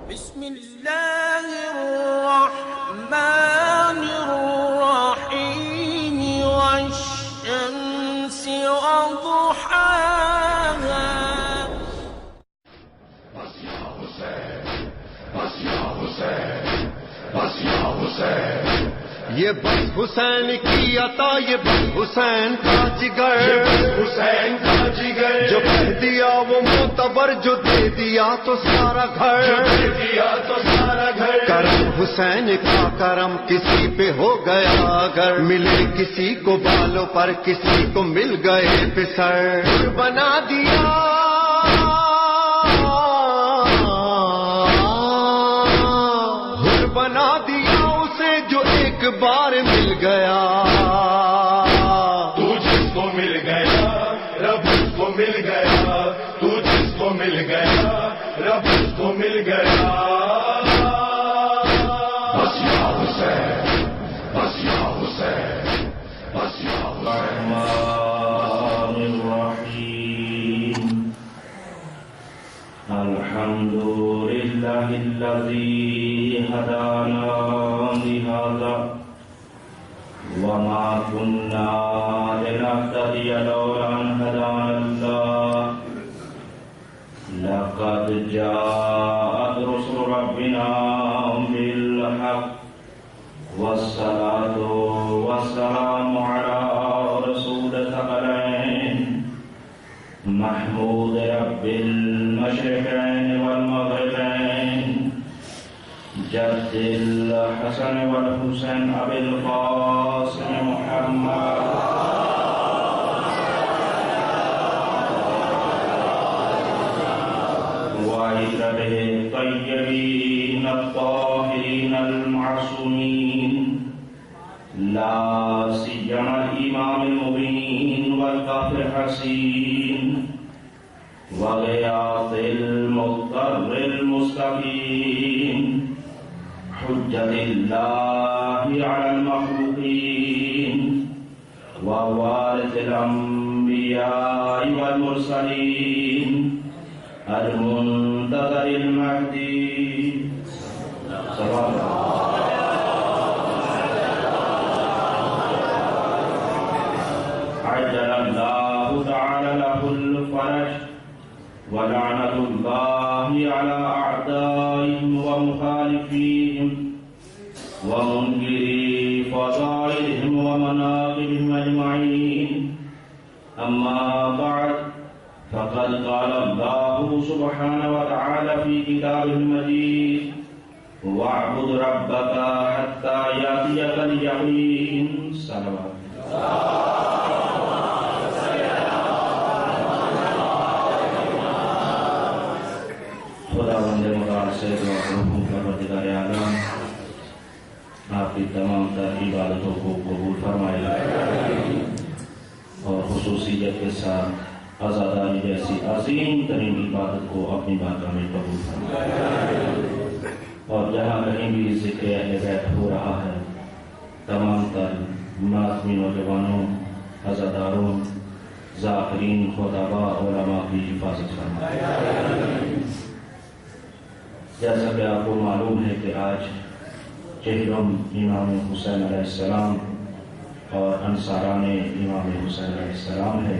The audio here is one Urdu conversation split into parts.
بسم اللہ الرحمن الرحیم والشمس وضحاها بس یا حسین، بس یا حسین، بس یا حسین، یہ بس حسین کی عطا، یہ بس حسین کا جگر، حسین کا جگر، جو کہہ دیا وہ معتبر، جو دے دیا تو سارا گھر، دے دیا تو سارا گھر، کرم حسین کا کرم کسی پہ ہو گیا اگر، ملے کسی کو بالوں پر کسی کو مل گئے پسر، بنا دیا بنا دیا اسے جو ایک بار مل گیا، تو جس کو مل گیا رب اس کو مل گیا، تو جس کو مل گیا رب اس کو مل گیا، بس یا حسین، بس یا حسین، بس یا الرحمن الرحیم الحمد للہ الذی هدانا لهذا وما كنا لنهتدي لولا أن هدانا الله لقد جاءت رسل ربنا بالحق والصلاة والسلام على رسول الثقلين محمود رب المشرقين والمغربين جد الحسن والحسين أبي القاسم محمد وعترته الطيبين الطاهرين المعصومين لا سيما الإمام المبين والكافر الحسين وغياث المضطر المستقيم حجة الله على المخلوقين ووارث الأنبياء والمرسلين المنتظر المهدي صلى الله عجل الله تعالى له الفرج ولعنة الله على أعدائهم ومخالفيهم ومنكري فضائلهم ومناقبهم أجمعين أما بعد فقد قال الله سبحانه وتعالى في كتابه المجيد واعبد ربك حتى يأتيك اليقين صلوات خدا بندے مقام سے دعا کروں پروردگار عالم آپ کی تمام تر عبادتوں کو قبول فرمائے اور خصوصیت کے ساتھ عزاداری جیسی عظیم ترین عبادت کو اپنی بارگاہ میں قبول فرمائے، اور جہاں کہیں بھی ذکر اہل بیت ہو رہا ہے تمام تر ناظمین نوجوانوں، عزاداروں، ذاکرین، خطباء، علماء کی حفاظت فرمائے۔ جیسا کہ آپ کو معلوم ہے کہ آج چہرم امام حسین علیہ السلام اور انصاران امام حسین علیہ السلام ہے۔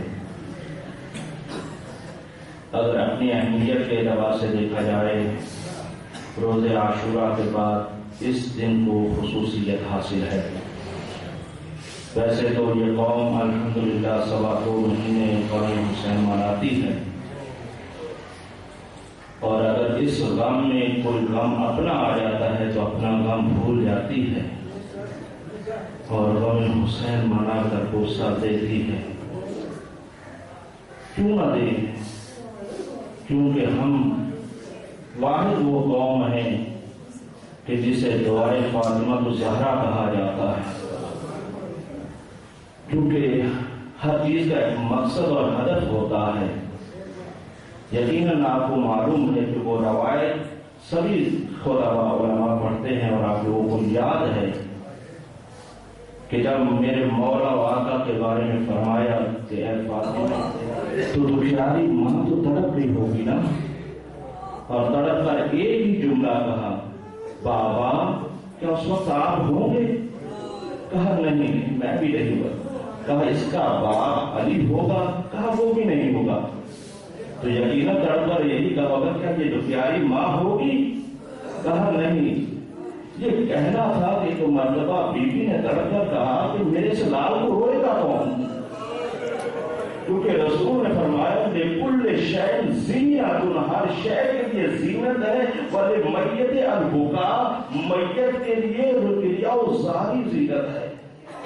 اگر اپنی اہمیت کے اعتبار سے دیکھا جائے روز عاشوراء کے بعد اس دن کو خصوصیت حاصل ہے۔ ویسے تو یہ قوم الحمدللہ 2 مہینے قوم حسین مناتی ہے، اور اگر اس غم میں کوئی غم اپنا آ جاتا ہے تو اپنا غم بھول جاتی ہے اور غم حسین منا کر غصہ دیتی ہے۔ کیوں نہ دے؟ کیونکہ ہم واحد وہ قوم ہیں کہ جسے دعائے فاطمہ الزہرا کہا جاتا ہے، کیونکہ ہر چیز کا ایک مقصد اور ہدف ہوتا ہے۔ یقیناً آپ کو معلوم ہے کہ وہ روایت سبھی خطباء علماء پڑھتے ہیں، اور آپ لوگوں کو یاد ہے کہ جب میرے مولا و آقا کے بارے میں فرمایا کہ اے فاطمہ تو دشیاری ماں تو تڑپ رہی ہوگی نا، اور تڑپ کر ایک ہی جملہ کہا، بابا کیا اس وقت آپ ہوں گے؟ کہا نہیں، میں بھی نہیں ہوں۔ کہا اس کا باپ علی ہوگا؟ کہا وہ بھی نہیں ہوگا۔ تو یقیناً تڑپ کر یہی کہا ہوگا، کیا یہ جو پیاری ماں ہوگی؟ کہا نہیں، یہ کہنا تھا کہ ایک مرتبہ بی بی نے تڑپ کر کہا کہ میرے سے لال کو روئے گا کون؟ کیونکہ رسول نے فرمایا لِكُلِّ شَيْءٍ زِینَةٌ، ہر شے کے لیے زینت ہے، وَلِلْمَيِّتِ الْبُكَاءُ، میت کے لیے رکیہ و ظاہری زینت ہے۔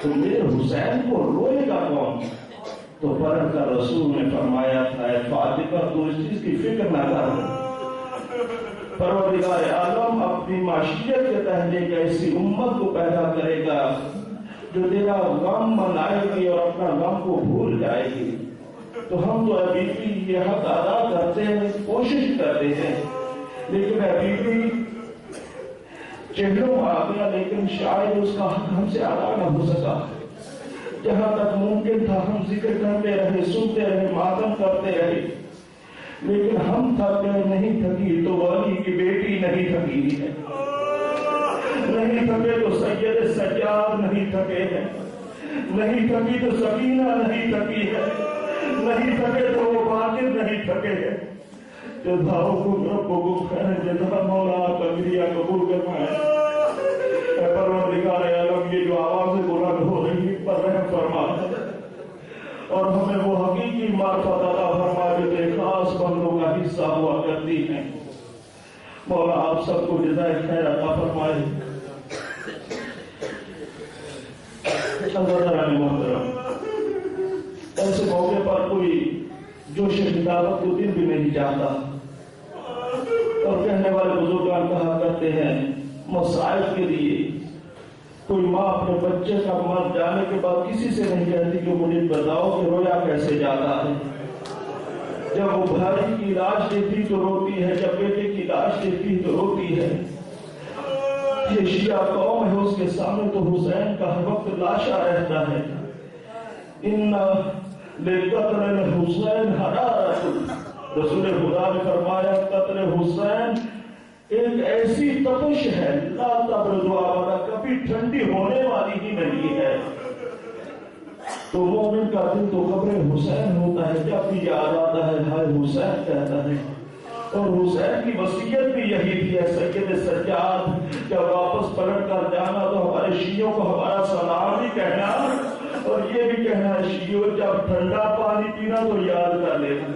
تو میرے حسین کو روئے گا کون؟ تو پلٹ کر رسول نے فرمایا تھا اے فاطمہ تو اس چیز کی فکر نہ کر، پروردگار عالم اپنی معاشیت کے تحت ایک ایسی امت کو پیدا کرے گا جو تیرا غم منائے گی اور اپنا غم کو بھول جائے گی۔ تو ہم تو ابھی بھی یہ حق ادا کرتے ہیں، کوشش کرتے ہیں، لیکن ابھی بھی چہروں آ گیا، لیکن شاید اس کا حق ہم سے ادا نہ ہو سکا۔ جہاں تک ممکن تھا ہم ذکر کرتے رہے، سنتے رہے، ماتم کرتے رہے، لیکن ہم تھک گئے، نہیں تھکی تو والی کی بیٹی نہیں تھکی ہے، نہیں تھکے تو سید سجاد نہیں تھکے ہیں، نہیں تھکی تو سکینہ نہیں تھکی ہے، نہیں تھکے تو وہ باقر نہیں تھکے ہیں۔ جزاؤ کو رب کو خیر جزا، مولا آپ کا کریا قبول کرنا ہے۔ اے پروردگار عالم یہ جو آوازیں بلند ہو رہی پر رحم فرما اور ہمیں وہ حقیقی معرفت عطا فرما جو تیرے خاص بندوں کا حصہ ہوا کرتی ہیں۔ مولا آپ سب کو جزائے خیر عطا فرمائے۔ حضرت محترم، ایسے موقع پر کوئی جوش خطابت کو دل بھی نہیں چاہتا، اور کہنے والے بزرگان کہا کرتے ہیں مسائل کے لیے کوئی ماں اپنے بچے کا مر جانے کے بعد کسی سے نہیں کہتی کہ مجھے بتاؤ کہ رویا کیسے جاتا ہے۔ جب وہ بھائی کی لاش دیکھی تو روتی ہے، جب بیٹے کی لاش دیکھی تو روتی ہے۔ یہ شیعہ قوم ہے، اس کے سامنے تو حسین کا ہر وقت لاشا رہتا ہے۔ ان لقتل الحسین حرارۃ، رسول خدا نے فرمایا قتل حسین ایک ایسی تپش ہے لا تبرد ابدا، کبھی ٹھنڈی ہونے والی ہی نہیں ہے۔ تو مومن کا دل تو قبر حسین ہوتا ہے، جب بھی یاد آتا ہے ہائے حسین کہتا ہے۔ اور حسین کی وصیت بھی یہی تھی، سید سجاد جب واپس پلٹ کر جانا تو ہمارے شیعوں کو ہمارا سلام بھی کہنا اور یہ بھی کہنا شیعوں جب ٹھنڈا پانی پینا تو یاد کر لینا۔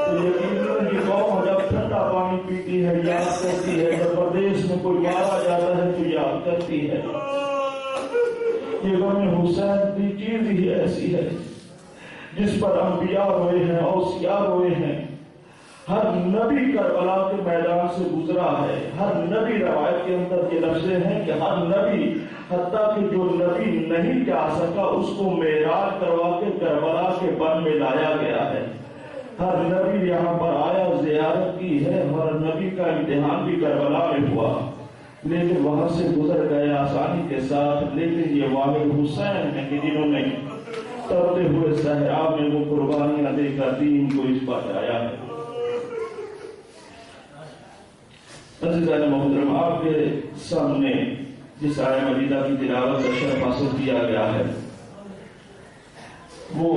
تو یقیناً یہ قوم جب ٹھنڈا پانی پیتی ہے یاد کرتی ہے، جب پردیس میں کوئی مارا جاتا ہے تو یاد کرتی ہے۔ یہ غم حسین کی چیز ہی ایسی ہے جس پر انبیاء روئے ہیں، اوصیاء روئے ہیں۔ ہر نبی کربلا کے میدان سے گزرا ہے، ہر نبی روایت کے اندر یہ لفظیں ہیں کہ ہر نبی، حتیٰ کہ جو نبی نہیں جا سکا اس کو معراج کروا کے کربلا کے بن میں لایا گیا ہے۔ ہر نبی یہاں پر آیا، زیارت کی ہے، ہر نبی کا امتحان بھی کربلا میں ہوا، لیکن وہاں سے گزر گئے آسانی کے ساتھ۔ لیکن یہ واحد حسین ہیں کہ جنہوں نے ترتے ہوئے صحرا میں وہ قربانیاں دے کر دین کو اس پر لایا ہے۔ عزیزان محترم، آپ کے سامنے جس آیہ مجیدہ کی تلاوت کا شرف حاصل کیا گیا ہے وہ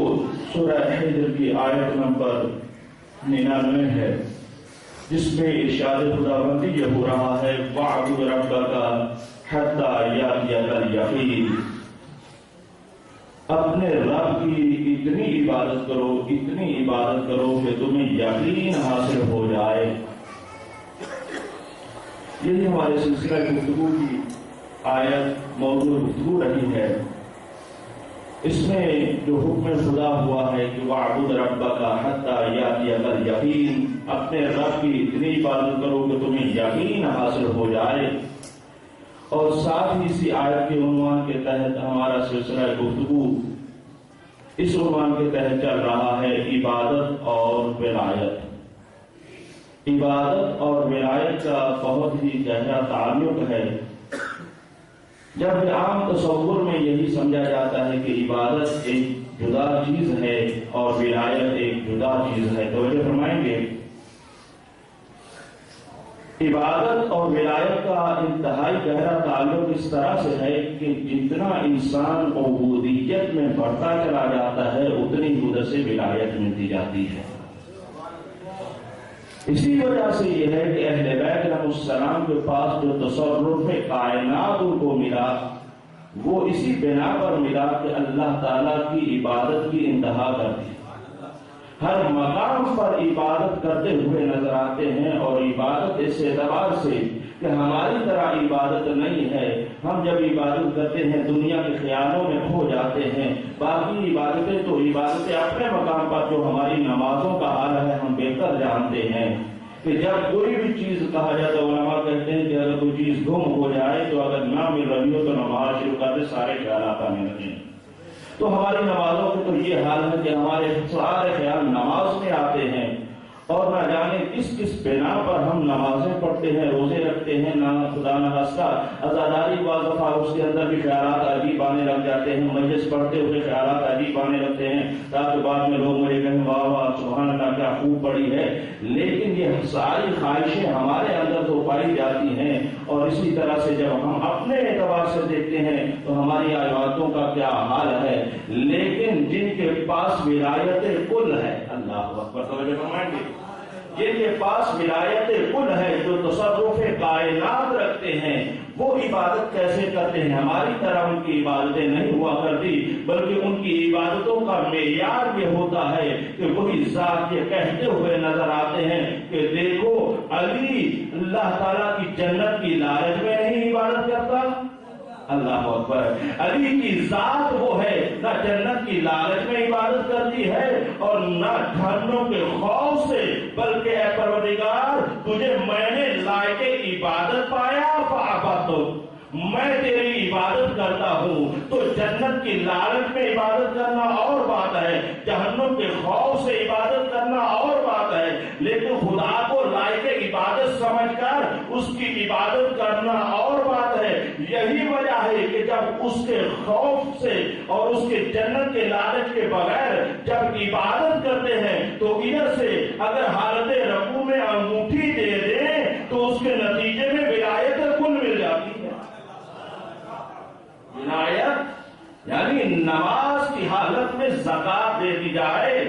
سورہ حجر کی آیت نمبر 99 ہے، جس میں ارشاد خداوندی یہ ہو رہا ہے وَاعْبُدْ رَبَّكَ حَتَّىٰ يَأْتِيَكَ الْيَقِينُ، اپنے رب کی اتنی عبادت کرو، اتنی عبادت کرو کہ تمہیں یقین حاصل ہو جائے۔ یہی ہمارے سلسلہ گفتگو کی آیت موضوع گفتگو رہی ہے۔ اس میں جو حکم خدا ہوا ہے کہ وَاعْبُدْ رَبَّكَ حَتَّىٰ يَأْتِيَكَ الْيَقِينُ، اپنے رب کی اتنی عبادت کرو کہ تمہیں یقین حاصل ہو جائے۔ اور ساتھ ہی اسی آیت کے عنوان کے تحت ہمارا سلسلہ گفتگو اس عنوان کے تحت چل رہا ہے عبادت اور ولایت۔ عبادت اور ولایت کا بہت ہی گہرا تعلق ہے۔ جب عام تصور میں یہی سمجھا جاتا ہے کہ عبادت ایک جدا چیز ہے اور ولایت ایک جدا چیز ہے، توجہ فرمائیں گے، عبادت اور ولایت کا انتہائی گہرا تعلق اس طرح سے ہے کہ جتنا انسان عبودیت میں بڑھتا چلا جاتا ہے اتنی ادھر سے ولایت ملتی جاتی ہے. اسی وجہ سے یہ ہے کہ اہل بیت علیہ السلام کے پاس جو تصرف کائنات ان کو ملا وہ اسی بنا پر ملا کہ اللہ تعالیٰ کی عبادت کی انتہا کر دی. ہر مقام پر عبادت کرتے ہوئے نظر آتے ہیں اور عبادت اس اعتبار سے کہ ہماری طرح عبادت نہیں ہے. ہم جب عبادت کرتے ہیں دنیا کے خیالوں میں کھو جاتے ہیں. باقی عبادتیں تو عبادتیں اپنے مقام پر جو ہماری نمازوں کا حال ہے ہم بہتر جانتے ہیں کہ جب کوئی بھی چیز کہا جاتا ہے علماء کہتے ہیں کہ اگر کوئی چیز گم ہو جائے تو اگر نہ مل رہی ہو تو نماز شروع کرتے سارے خیالات آنے لگے. تو ہماری نمازوں کے تو یہ حال ہے کہ ہمارے سارے خیال نماز میں آتے ہیں اور نہ جانے کس کس بنا پر ہم نمازیں پڑھتے ہیں روزے رکھتے ہیں. نہ خدا نہ خاصہ عزاداری بعض دفعہ اس کے اندر بھی خیالات عجیب آنے لگ جاتے ہیں. مجلس پڑھتے ہوئے خیالات عجیب آنے لگتے ہیں تاکہ بعد میں لوگ مجھے کہیں واہ واہ سبحان اللہ کیا خوب پڑھی ہے. لیکن یہ ساری خواہشیں ہمارے اندر تو پائی جاتی ہیں اور اسی طرح سے جب ہم اپنے اعتبار سے دیکھتے ہیں تو ہماری عبادتوں کا کیا حال ہے. لیکن جن کے پاس ولایت کل ہے اللہ اکبر توجہ فرمائیں گے جن کے پاس ولایت کل ہے جو تصرف کائنات رکھتے ہیں وہ عبادت کیسے کرتے ہیں. ہماری طرح ان کی عبادتیں نہیں ہوا کرتی بلکہ ان کی عبادتوں کا معیار یہ ہوتا ہے کہ وہی ذات یہ کہتے ہوئے نظر آتے ہیں کہ دیکھو علی اللہ تعالیٰ کی جنت کی لالچ میں نہیں عبادت کرتا. اللہ اکبر. علی کی ذات وہ ہے نہ جنت کی لالچ میں عبادت کرتی ہے اور نہ جہنم کے خوف سے بلکہ اے پروردگار تجھے میں نے لائق عبادت پایا فعبدتک میں تیری عبادت کرتا ہوں. تو جنت کی لالچ میں عبادت کرنا اور بات ہے جہنم کے خوف سے عبادت کرنا اور بات ہے لیکن خدا کو لائق عبادت سمجھ کر اس کی عبادت کرنا اور بات ہے. یہی وجہ ہے کہ جب اس کے خوف سے اور اس کے جنت کے لالچ کے بغیر جب عبادت کرتے ہیں تو ادھر سے اگر حالت رکوع میں انگوٹھی دے دیں تو اس کے نتیجے میں ولایت کل مل جاتی ہے. ولایت یعنی نماز کی حالت میں زکات دے دی جائے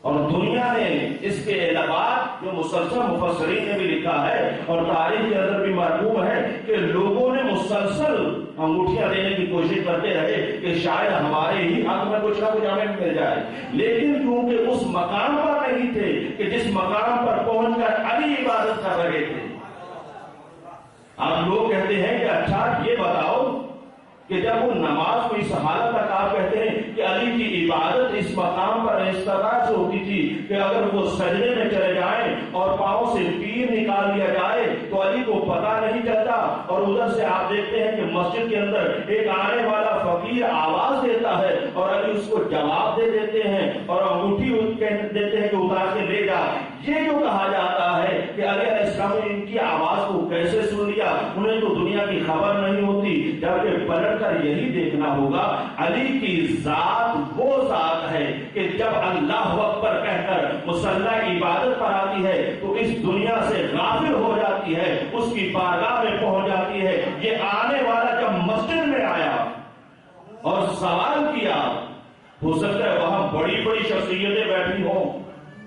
اور دنیا نے اس کے علاوہ جو مسلسل مفسرین نے بھی لکھا ہے اور تاریخ کے اندر بھی مرغوب ہے کہ لوگوں نے مسلسل انگوٹھیاں دینے کی کوشش کرتے رہے کہ شاید ہمارے ہی حق میں کچھ نہ کچھ ہمیں مل جائے. لیکن کیونکہ اس مقام پر نہیں تھے کہ جس مقام پر پہنچ کر علی عبادت کر رہے تھے. اب لوگ کہتے ہیں کہ اچھا یہ بتاؤ کہ جب وہ نماز کو اس حالت تک آپ کہتے ہیں کہ علی کی عبادت اس مقام پر اس طرح سے ہوتی تھی کہ اگر وہ سجدے میں چلے جائیں اور پاؤں سے پیر نکال لیا جائے تو علی کو پتہ نہیں چلتا اور ادھر سے آپ دیکھتے ہیں کہ مسجد کے اندر ایک آنے والا فقیر آواز دیتا ہے اور علی اس کو جواب دے دیتے ہیں اور انگوٹھی دیتے ہیں کہ اتار کے لے جا. یہ جو کہا جاتا ہے کہ علیہ السلام نے ان کی آواز کو کیسے سن لیا انہیں تو دنیا کی خبر نہیں ہوتی. جبکہ پلٹ کر یہی دیکھنا ہوگا علی کی ذات وہ ذات ہے کہ جب اللہ اکبر کہہ کر مصلی عبادت پر آتی ہے تو اس دنیا سے غافل ہو جاتی ہے اس کی بارگاہ میں پہنچ جاتی ہے. یہ آنے والا جب مسجد میں آیا اور سوال کیا ہو سکتا ہے وہاں بڑی بڑی شخصیتیں بیٹھی ہوں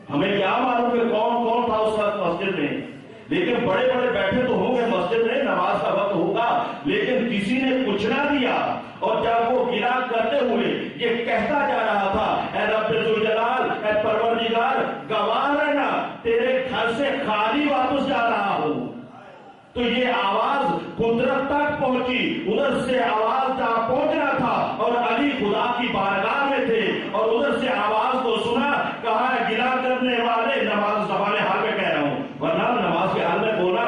ہمیں کیا معلوم کہ کون کون تھا اس وقت مسجد میں لیکن بڑے بڑے بیٹھے تو ہوں گے مسجد میں نماز کا وقت ہوگا لیکن کسی نے کچھ نہ دیا اور جب وہ گلا کرتے ہوئے یہ کہتا جا رہا تھا اے رب ذوالجلال اے پروردگار گواہ رہنا تیرے گھر سے خالی واپس جا رہا ہوں. تو یہ آواز قدرت تک پہنچی ادھر سے آواز جہاں پہنچنا تھا اور علی خدا کی بارگاہ میں تھے اور ادھر سے آواز کو سنا کہا گلا کرنے والے نماز زبان حال میں کہہ رہا ہوں ورنہ نماز کے حال میں بولا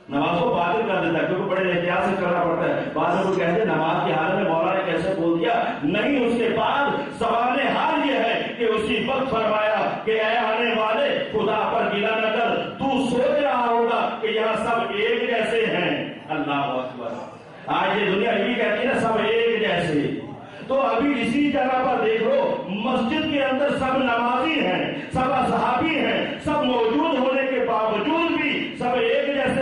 نماز کو باطل کر دیتا ہے کیونکہ بڑے احتیاط سے کرنا پڑتا ہے. بعد میں کوئی کہتے نماز کے حال میں مولا نے کیسے بول دیا نہیں اس کے بعد زبان حال یہ ہے کہ اسی وقت فرمایا کہ اے آنے والے خدا پر گلا نہ کر تو سوچ رہا ہوگا کہ یہاں سب ایک جیسے ہیں. اللہ اکبر. آج یہ دنیا یہ کہتی ہے نا سب ایک جیسے تو ابھی اسی جگہ پر دیکھ لو مسجد کے اندر سب نمازی ہیں سب اصحابی ہیں سب موجود ہونے کے باوجود بھی سب ایک جیسے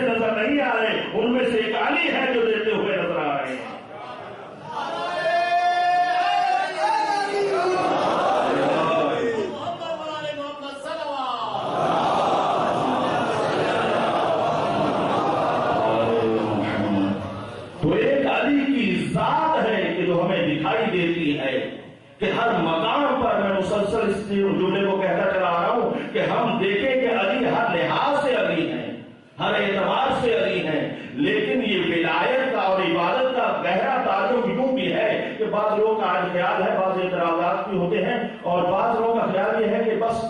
اس جملے کو کہتا چلا آ رہا ہوں کہ ہم دیکھیں کہ علی ہر لحاظ سے علی ہیں، ہر اعتبار سے علی ہیں، لیکن یہ ولایت کا اور عبادت کا گہرا تعلق یوں بھی ہے کہ بعض لوگوں کا آج خیال ہے، بعض اعتراضات بھی ہوتے ہیں، اور بعض لوگوں کا خیال یہ ہے کہ بس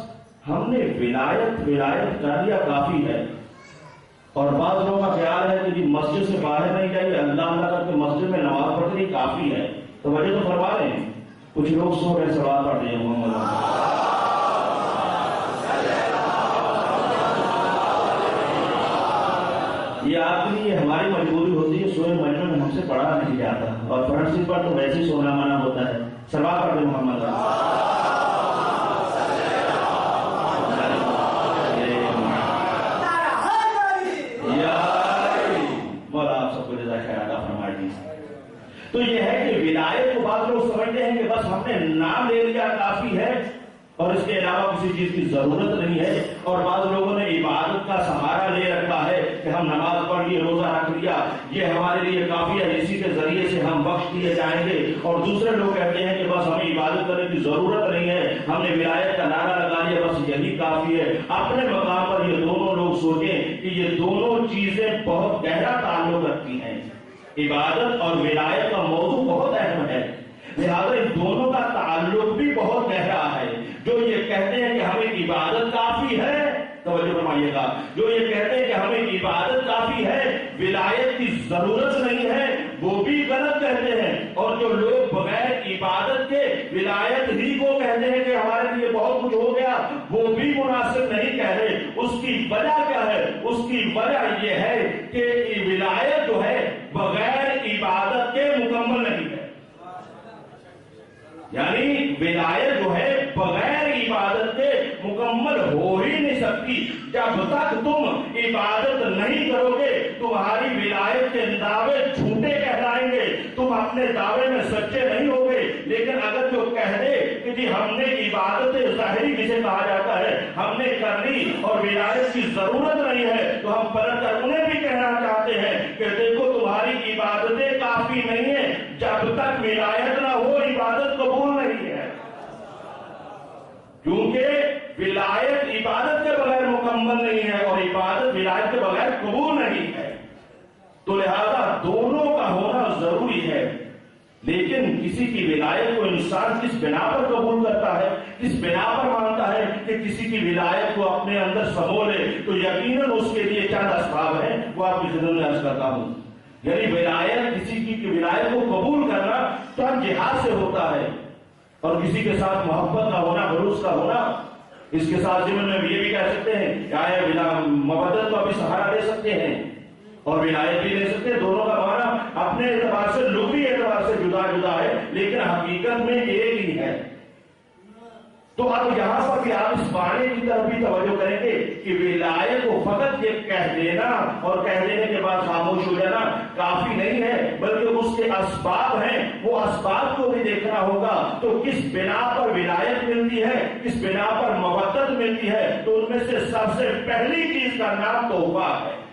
ہم نے ولایت کر لیا کافی ہے، اور بعض لوگوں کا خیال ہے کہ جی مسجد سے باہر نہیں جائیے، اللہ کر کے مسجد میں نماز پڑھ لی کافی ہے۔ تو وجہ تو فرما رہے ہیں، کچھ لوگ سو رہے سوال پڑھتے ہیں محمد یہ آپ کے لیے ہماری مجبوری ہوتی ہے، سوئے مجمع میں ہم سے پڑھا نہیں جاتا، اور فرنٹ سیٹ پر تو ویسے ہی سونا منع ہوتا ہے۔ سوال پڑھتے ہیں محمد تو یہ ہے کہ ولایت کو بعض لوگ سمجھتے ہیں کہ بس ہم نے نام لے لیا کافی ہے اور اس کے علاوہ کسی چیز کی ضرورت نہیں ہے، اور بعض لوگوں نے عبادت کا سہارا لے رکھا ہے کہ ہم نماز پڑھ لیے، روزہ رکھ لیا، یہ ہمارے لیے کافی ہے، اسی کے ذریعے سے ہم بخش دیے جائیں گے، اور دوسرے لوگ کہتے ہیں کہ بس ہمیں عبادت کرنے کی ضرورت نہیں ہے، ہم نے ولایت کا نعرہ لگا لیا، بس یہی کافی ہے۔ اپنے مقام پر یہ دونوں لوگ سوچیں کہ یہ دونوں چیزیں بہت گہرا تعلق رکھتی ہیں، عبادت اور ولایت کا موضوع بہت اہم ہے، لہذا ان دونوں کا تعلق بھی بہت گہرا ہے۔ جو یہ کہتے ہیں کہ ہمیں عبادت کافی ہے، توجہ فرمائیے گا، جو یہ کہتے ہیں کہ ہمیں عبادت کافی ہے، ولایت کی ضرورت نہیں ہے، وہ بھی غلط کہتے ہیں، اور جو لوگ بغیر عبادت کے ولایت ہی کو کہتے ہیں کہ ہمارے لیے بہت کچھ ہو گیا، وہ بھی مناسب نہیں کہہ رہے۔ اس کی وجہ کیا ہے؟ اس کی وجہ یہ ہے کہ ولایت جو ہے بغیر عبادت کے مکمل نہیں ہے، یعنی ولایت جو ہے بغیر عبادت کے مکمل ہو ہی نہیں سکتی۔ جب تک تم عبادت نہیں کرو گے تمہاری ولایت کے دعوے جھوٹے کہلائیں گے، تم اپنے دعوے میں سچے نہیں ہوگے۔ لیکن اگر جو کہہ دے کہ جی ہم نے عبادت ظاہری جسے کہا جاتا ہے ہم نے کر لی اور ولایت کی ضرورت نہیں ہے، تو ہم پلٹ کر انہیں بھی کہنا چاہتے ہیں کہ دیکھو تمہاری عبادتیں کافی نہیں ہیں، جب تک ولایت نہ ہو عبادت قبول نہیں ہے، کیونکہ ولایت عبادت کے بغیر مکمل نہیں ہے اور عبادت ولایت کے بغیر قبول نہیں ہے، تو لہذا دونوں کا ہونا ضروری ہے۔ لیکن کسی کی ولایت کو انسان کس بنا پر قبول کرتا ہے، کس بنا پر مانتا ہے کہ کسی کی ولایت کو اپنے اندر سمو لے، تو یقیناً اس کے لیے چند اسباب ہیں، وہ آپ کی خدمت میں عرض کرتا ہوں۔ یعنی ولایت، کسی کی ولایت کو قبول کرنا چند جہاد سے ہوتا ہے، اور کسی کے ساتھ محبت کا ہونا، بروس کا ہونا، اس کے ساتھ ضمن میں یہ بھی کہہ سکتے ہیں کہ آیا مبادلت کو ابھی سہارا دے سکتے ہیں اور ولایت بھی لے سکتے ہیں۔ دونوں کا معنی اپنے اعتبار سے، لغوی اعتبار سے جدا جدا ہے، لیکن حقیقت میں ایک ہی ہے۔ تو اب یہاں پر بھی آپ اس معنی کی طرف بھی توجہ کریں گے کہ ولایت کو فقط یہ کہہ دینا اور کہہ دینے کے بعد خاموش ہو جانا کافی نہیں ہے، بلکہ اس کے اسباب ہیں، وہ اسباب کو بھی دیکھنا ہوگا۔ تو کس بنا پر ولایت ملتی ہے، کس بنا پر مودت ملتی ہے، تو ان میں سے سب سے پہلی چیز کا نام تحفہ ہے،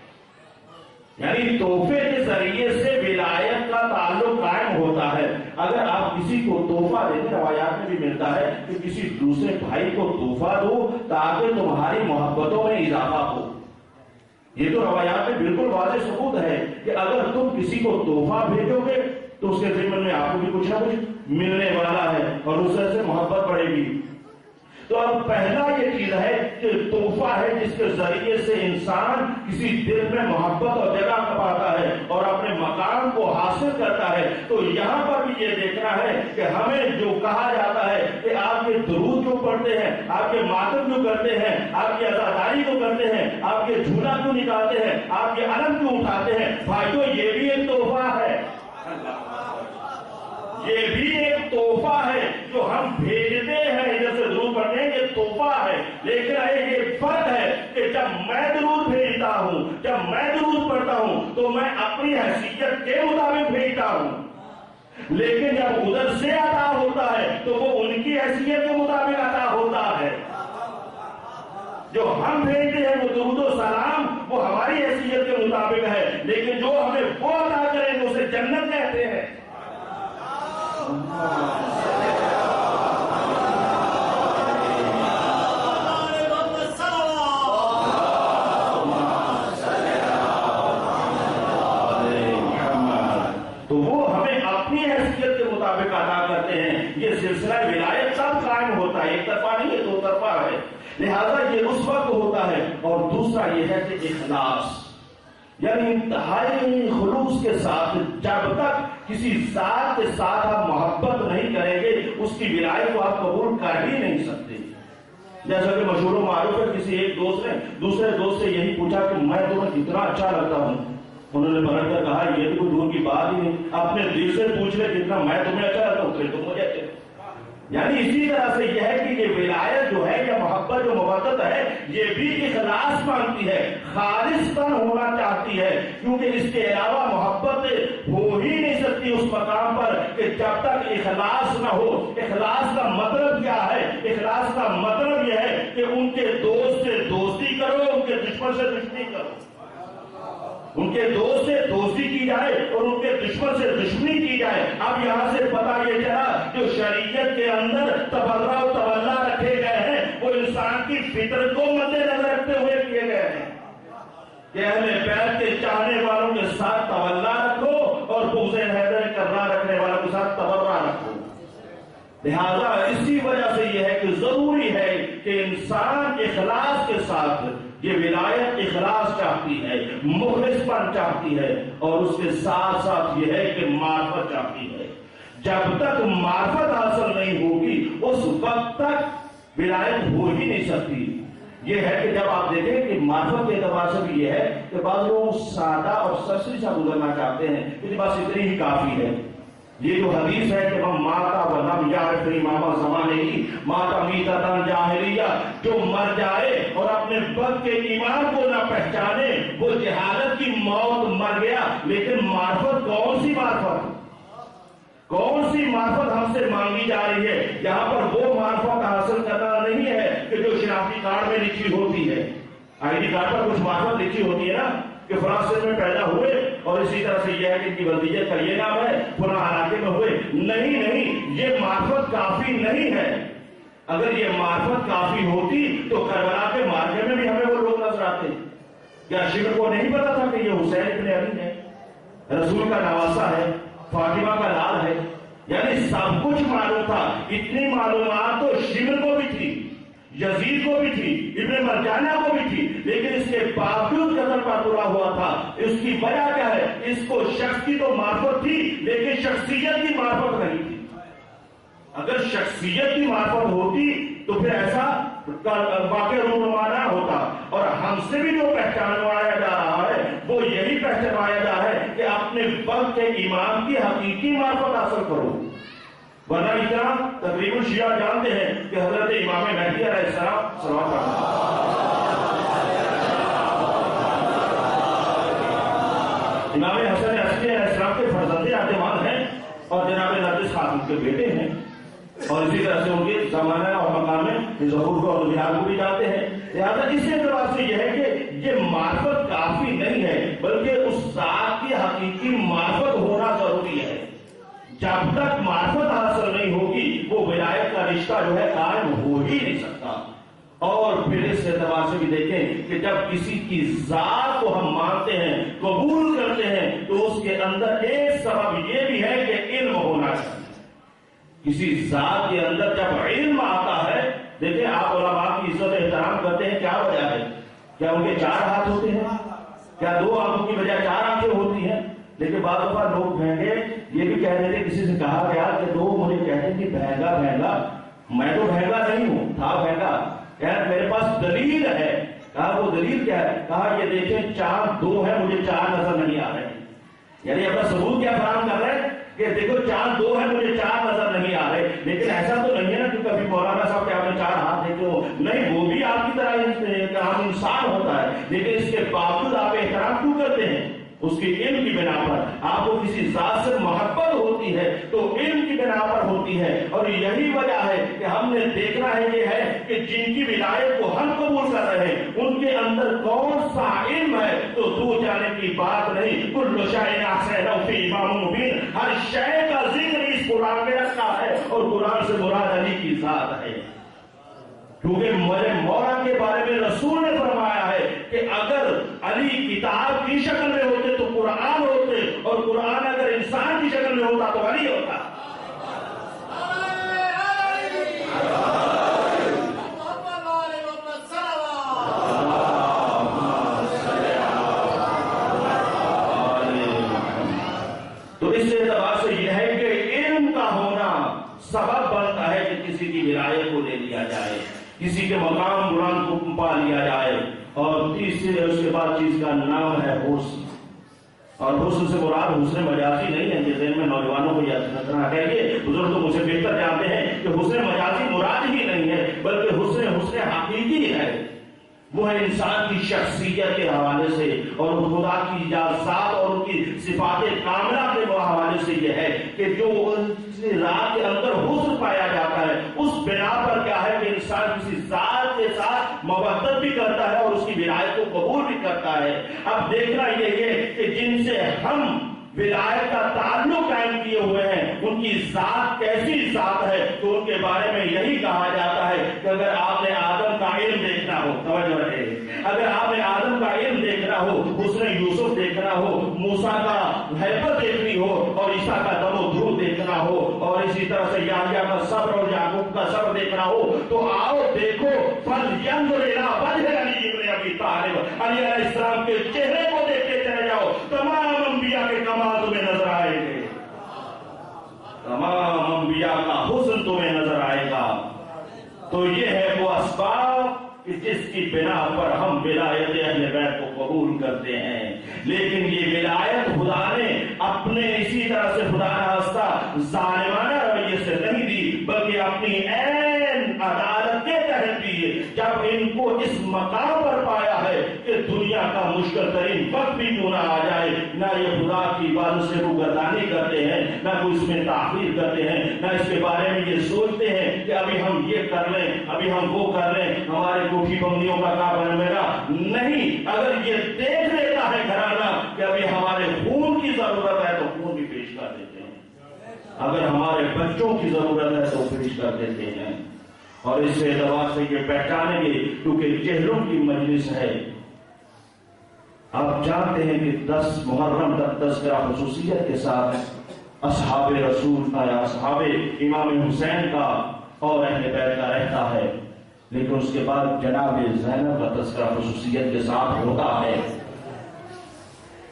یعنی تحفے کے ذریعے سے ولایت کا تعلق قائم ہوتا ہے۔ اگر آپ کسی کو تحفہ دیتے، روایات میں بھی ملتا ہے کہ کسی دوسرے بھائی کو تحفہ دو تاکہ تمہاری محبتوں میں اضافہ ہو، یہ تو روایات میں بالکل واضح ثبوت ہے کہ اگر تم کسی کو تحفہ بھیجو گے تو اس کے ذمن میں آپ کو بھی کچھ نہ کچھ ملنے والا ہے اور اس سے محبت بڑھے گی۔ تو اب پہلا یہ چیز ہے کہ تحفہ ہے جس کے ذریعے سے انسان کسی دل میں محبت اور جگہ پاتا ہے اور اپنے مقام کو حاصل کرتا ہے۔ تو یہاں پر بھی یہ دیکھنا ہے کہ ہمیں جو کہا جاتا ہے کہ آپ کے درود کیوں پڑھتے ہیں، آپ کے ماتم کیوں کرتے ہیں، آپ کی عزاداری کیوں کرتے ہیں، آپ کے جھولا کیوں نکالتے ہیں، آپ کے علم کیوں اٹھاتے ہیں، بھائیو یہ بھی ایک تحفہ ہے، یہ بھی ایک تحفہ ہے جو ہم بھیجتے ہیں، جیسے درود پڑھتے ہیں، یہ تحفہ ہے۔ لیکن ایک فرق ہے کہ جب میں درود بھیجتا ہوں، جب میں درود پڑھتا ہوں تو میں اپنی حیثیت کے مطابق بھیجتا ہوں، لیکن جب ادھر سے عطا ہوتا ہے تو وہ ان کی حیثیت کے مطابق عطا ہوتا ہے۔ جو ہم بھیجتے ہیں وہ درود و سلام وہ ہماری حیثیت کے مطابق ہے، لیکن جو ہمیں وہ عطا کریں گے اسے جنت کہتے ہیں۔ یہ ہے کہ اخلاص، یعنی انتہائی خلوص کے ساتھ جب تک کسی ذات کے ساتھ آپ محبت نہیں کریں گے اس کی ولایت کو آپ قبول کر ہی نہیں سکتے۔ جیسا کہ مشہور و معروف ہے، کسی ایک دوست نے دوسرے دوست سے یہی پوچھا کہ میں تمہیں کتنا اچھا لگتا ہوں، انہوں نے پلٹ کر کہا یہ تو کوئی دور کی بات ہی نہیں، اپنے دل سے پوچھ لے کتنا میں تمہیں اچھا لگتا ہوں، پھر تم مجھے اچھا۔ یعنی اسی طرح سے یہ ہے کہ یہ ولایت جو ہے یا محبت جو مودت ہے یہ بھی اخلاص مانگتی ہے، خالص پن ہونا چاہتی ہے، کیونکہ اس کے علاوہ محبت ہو ہی نہیں سکتی اس مقام پر کہ جب تک اخلاص نہ ہو۔ اخلاص کا مطلب کیا ہے؟ اخلاص کا مطلب یہ ہے کہ ان کے دوست سے دوستی کرو، ان کے دشمن سے دشمنی کرو، ان کے دوست سے دوستی کی جائے اور ان کے دشمن سے دشمنی کی جائے۔ اب یہاں سے پتہ یہ چلا جو شریعت کے اندر تبرع و تولا رکھے گئے ہیں وہ انسان کی فطرت کو مد نظر رکھتے ہوئے کیے گئے ہیں کہ اہل بیت کے چاہنے والوں کے ساتھ تولا رکھو اور بغض حیدر کرنا رکھنے والوں کے ساتھ تبرع رکھو۔ لہذا اسی وجہ سے یہ ہے کہ ضروری ہے کہ انسان اخلاص کے ساتھ، یہ ولایت اخلاص چاہتی ہے، مخلص پن چاہتی ہے، اور اس کے ساتھ ساتھ یہ ہے کہ معرفت چاہتی ہے۔ جب تک معرفت حاصل نہیں ہوگی اس وقت تک ولایت ہو ہی نہیں سکتی۔ یہ ہے کہ جب آپ دیکھیں کہ معرفت کے اعتبار سے بھی یہ ہے کہ بعض لوگ سادہ اور سرسری سا گزرنا چاہتے ہیں کہ بس اتنی ہی کافی ہے۔ یہ جو حدیث ہے کہ ہم ماتا ولم یعرف امام زمانے ہی ماتا میتۃ جاہلیہ، جو مر جائے اور اپنے وقت کے ایمان کو نہ پہچانے وہ جہالت کی موت مر گیا۔ لیکن معرفت کون سی معرفت، کون سی معرفت ہم سے مانگی جا رہی ہے؟ یہاں پر وہ معرفت حاصل کرنا نہیں ہے کہ جو شناختی کارڈ میں لکھی ہوتی ہے۔ آئی ڈی کارڈ پر کچھ معرفت لکھی ہوتی ہے نا کہ فلاں سے میں پیدا ہوئے اور اسی طرح سے یہ ہے کہ ان کی والدیت کا یہ نام ہے، فلاں علاقے میں ہوئے۔ نہیں، یہ معرفت کافی نہیں ہے۔ اگر یہ معرفت کافی ہوتی تو کربلا کے معرکے میں بھی ہمیں وہ لوگ نظر آتے۔ کیا شمر کو نہیں پتا تھا کہ یہ حسین ابن علی ہے، رسول کا نواسہ ہے، فاطمہ کا لال ہے؟ یعنی سب کچھ معلوم تھا۔ اتنی معلومات تو شمر کو بھی تھی، یزید کو بھی تھی، ابن مرجانہ کو بھی تھی، لیکن اس کے باوجود قتل پر تلا ہوا تھا۔ اس کی وجہ کیا ہے؟ اس کو شخص کی تو معرفت تھی لیکن شخصیت کی معرفت نہیں تھی۔ اگر شخصیت کی معرفت ہوتی تو پھر ایسا واقع رونما نہ ہوتا، اور ہم سے بھی جو پہچانوایا جا رہا ہے وہ یہی پہچانوایا جا رہا ہے کہ اپنے وقت کے امام کی حقیقی معرفت حاصل کرو، ورنہ اتنا تقریباً شیعہ جانتے ہیں کہ حضرت امام مہدی علیہ السلام صلوات امام حسن عسکری علیہ السلام کے فرزند اعتماد ہیں اور جناب نرگس خاتون کے بیٹے ہیں، اور اسی طرح سے ان کے زمانہ اور مقام میں ظہور کو اور بہار کو بھی جانتے ہیں۔ لہٰذا اس اعتبار سے یہ ہے کہ یہ معرفت کافی نہیں ہے بلکہ اس ذات کی حقیقی معرفت ہونا ضروری ہے۔ جب تک معرفت حاصل نہیں ہوگی وہ ولایت کا رشتہ جو ہے قائم ہو ہی نہیں سکتا۔ اور پھر اس اعتبار سے بھی دیکھیں کہ جب کسی کی ذات کو ہم مانتے ہیں، قبول کرتے ہیں، تو اس کے اندر ایک سبب یہ بھی ہے کہ علم ہونا چاہیے۔ کسی ذات کے اندر جب علم آتا ہے، دیکھیں آپ علماء کی عزت احترام کرتے ہیں، کیا وجہ ہے؟ کیا ان کے 4 ہاتھ ہوتے ہیں؟ کیا 2 آنکھوں کی بجائے 4 آنکھیں ہوتی ہیں؟ لیکن بعض دفعہ لوگ بہنگے یہ بھی کہہ رہے تھے، کسی سے کہا گیا کہ لوگ مجھے کہتے ہیں کہ بہنگا بہنگا، میں تو بہنگا نہیں ہوں، تھا بہنگا، کہا میرے پاس دلیل ہے۔ کہا وہ دلیل کیا ہے؟ کہا یہ دیکھیں چاند 2 ہے، مجھے 4 نظر نہیں آ رہے۔ یعنی اپنا ثبوت کیا فراہم کر رہے ہیں کہ دیکھو چاند 2 ہے، مجھے 4 نظر نہیں آ رہے۔ لیکن ایسا تو نہیں ہے نا کہ کبھی مولانا صاحب کے آپ نے 4 ہاتھ دیکھے ہو، نہیں، وہ بھی آپ کی طرح عام انسان ہوتا ہے، لیکن اس کے باوجود آپ احترام کیوں کرتے ہیں؟ اس کی علم کی بنا پر آپ کو کسی ذات سے محبت ہوتی ہے تو علم کی بنا پر ہوتی ہے، اور یہی وجہ ہے کہ ہم نے دیکھنا ہے یہ ہے کہ جن کی ولایت کو ہم قبول کر رہے ہیں ان کے اندر کون سا علم ہے تو دور جانے کی بات نہیں۔ کل شیء احصیناہ فی امام مبین، ہر شے کا ذکر اس قرآن میں رکھا ہے، اور قرآن سے مراد علی کی ذات ہے، کیونکہ میرے مولا کے بارے میں رسول نے فرمایا ہے کہ اگر علی کتاب کی شکل میں ہوتے تو قرآن ہوتے، اور قرآن اگر انسان کی شکل میں ہوتا تو علی ہوتا۔ کسی کے مقام بلند کو پا لیا جائے. اور تیسرے اس کے بعد چیز کا نام ہے حسن. اور حسن سے مراد حسن مجازی نہیں ہے کہ ذہن میں نوجوانوں کو یاد رکھنا ہے کہ بزرگ تو مجھے بہتر جانتے ہیں کہ حسن مجازی مراد ہی نہیں ہے بلکہ حسن حقیقی ہے. وہ ہے انسان کی شخصیت کے حوالے سے اور خدا کی ذات اور ان کی صفات کاملہ کے حوالے سے یہ ہے کہ جو رات کے اندر حسن پایا جاتا ہے اس بنا پر کیا ہے کہ انسان کسی ذات کے ساتھ محبت بھی کرتا ہے اور اس کی ولایت کو قبول بھی کرتا ہے. اب دیکھنا یہ ہے کہ جن سے ہم ولایت کا تعلق قائم کیے ہوئے ہیں ان کی ذات کیسی ذات ہے تو ان کے بارے میں یہی کہا جاتا ہے کہ اگر آپ نے آدم کا علم دیکھنا ہو, توجہ رہے, اگر آپ نے آدم کا علم دیکھنا ہو, حسن یوسف دیکھنا ہو, موسیٰ کا ہیبت دیکھنی ہو اور عیسیٰ کا دم و دھو دیکھنا ہو اور اسی طرح سے یحییٰ کا صبر اور یعقوب کا صبر دیکھنا ہو تو آؤ دیکھو فَلْيَنْظُرْ إِلَىٰ وَجْهِ عَلِيِّ بْنِ أَبِي طَالِبٍ. علی علیہ السلام کے چہرے کو دیکھتے چلے جاؤ, تمام انبیاء کے کمال تمہیں نظر آئیں گے, تمام انبیاء کا حسن تمہیں نظر آئے گا. تو یہ ہے وہ اسباب کہ جس کی بنا پر ہم ولایت اہل بیت کو قبول کرتے ہیں. لیکن یہ ولایت خدا نے اپنے اسی طرح سے خدا نخواستہ ظالمانہ رویے سے نہیں دی بلکہ اپنی عین عدالت کے تحت دی. جب ان کو اس مقام پر پایا ہے کہ دنیا کا مشکل ترین وقت بھی کیوں نہ آ جائے, نہ یہ خدا کی عبادت سے روگردانی کرتے ہیں, نہ کوئی اس میں تاخیر کرتے ہیں, نہ اس کے بارے میں یہ سوچتے ہیں کہ ابھی ہم یہ کر لیں, ابھی ہم وہ کر لیں, ہمارے کوٹھی بندیوں کا کام بن میرا نہیں. اگر یہ دیکھ لیتا ہے گھرانہ کہ ابھی ہمارے خون کی ضرورت ہے تو خون بھی پیش کر دیتے ہیں, اگر ہمارے بچوں کی ضرورت ہے تو پیش کر دیتے ہیں. اور اس اعتبار سے یہ پہچانیں گے کیونکہ چہروں کی مجلس ہے. آپ جانتے ہیں کہ 10 محرم تک تذکرہ خصوصیت کے ساتھ اصحاب رسول کا یا اصحاب امام حسین کا اور اہل بیت کا رہتا ہے, لیکن اس کے بعد جناب زینب کا تذکرہ خصوصیت کے ساتھ ہوتا ہے.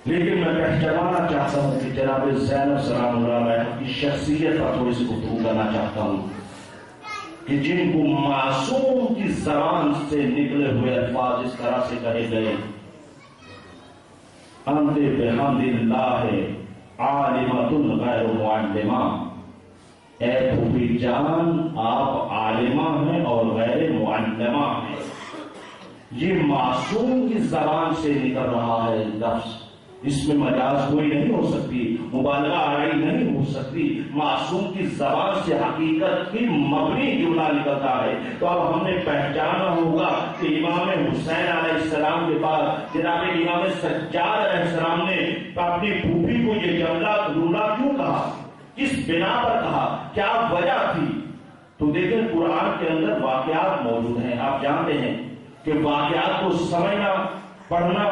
لیکن میں پہچانا چاہتا ہوں کہ جناب زینب سلام اللہ علیہ کی شخصیت پر تھوڑی سی گفتگو کرنا چاہتا ہوں کہ جن کو معصوم کی زبان سے نکلے ہوئے الفاظ اس طرح سے کہے گئے, انت بحمد اللہ عالمۃ غیر معلمہ, اے پھوپھی جان آپ عالمہ ہیں اور غیر معلمہ ہیں. یہ معصوم کی زبان سے نکل رہا ہے لفظ, اس میں مجاز کوئی نہیں ہو سکتی, مبالغہ آرائی نہیں ہو سکتی. معصوم کی زبان سے حقیقت کی مبنی جملہ نکلتا ہے. تو اب ہم نے پہچانا ہوگا کہ امام حسین علیہ السلام کے بعد جناب امام سجاد علیہ السلام نے اپنی پھوپھی کو یہ جملہ کیوں کہا, کس بنا پر کہا, کیا وجہ تھی؟ تو دیکھیں قرآن کے اندر واقعات موجود ہیں. آپ جانتے ہیں کہ واقعات کو سمجھنا, پڑھنا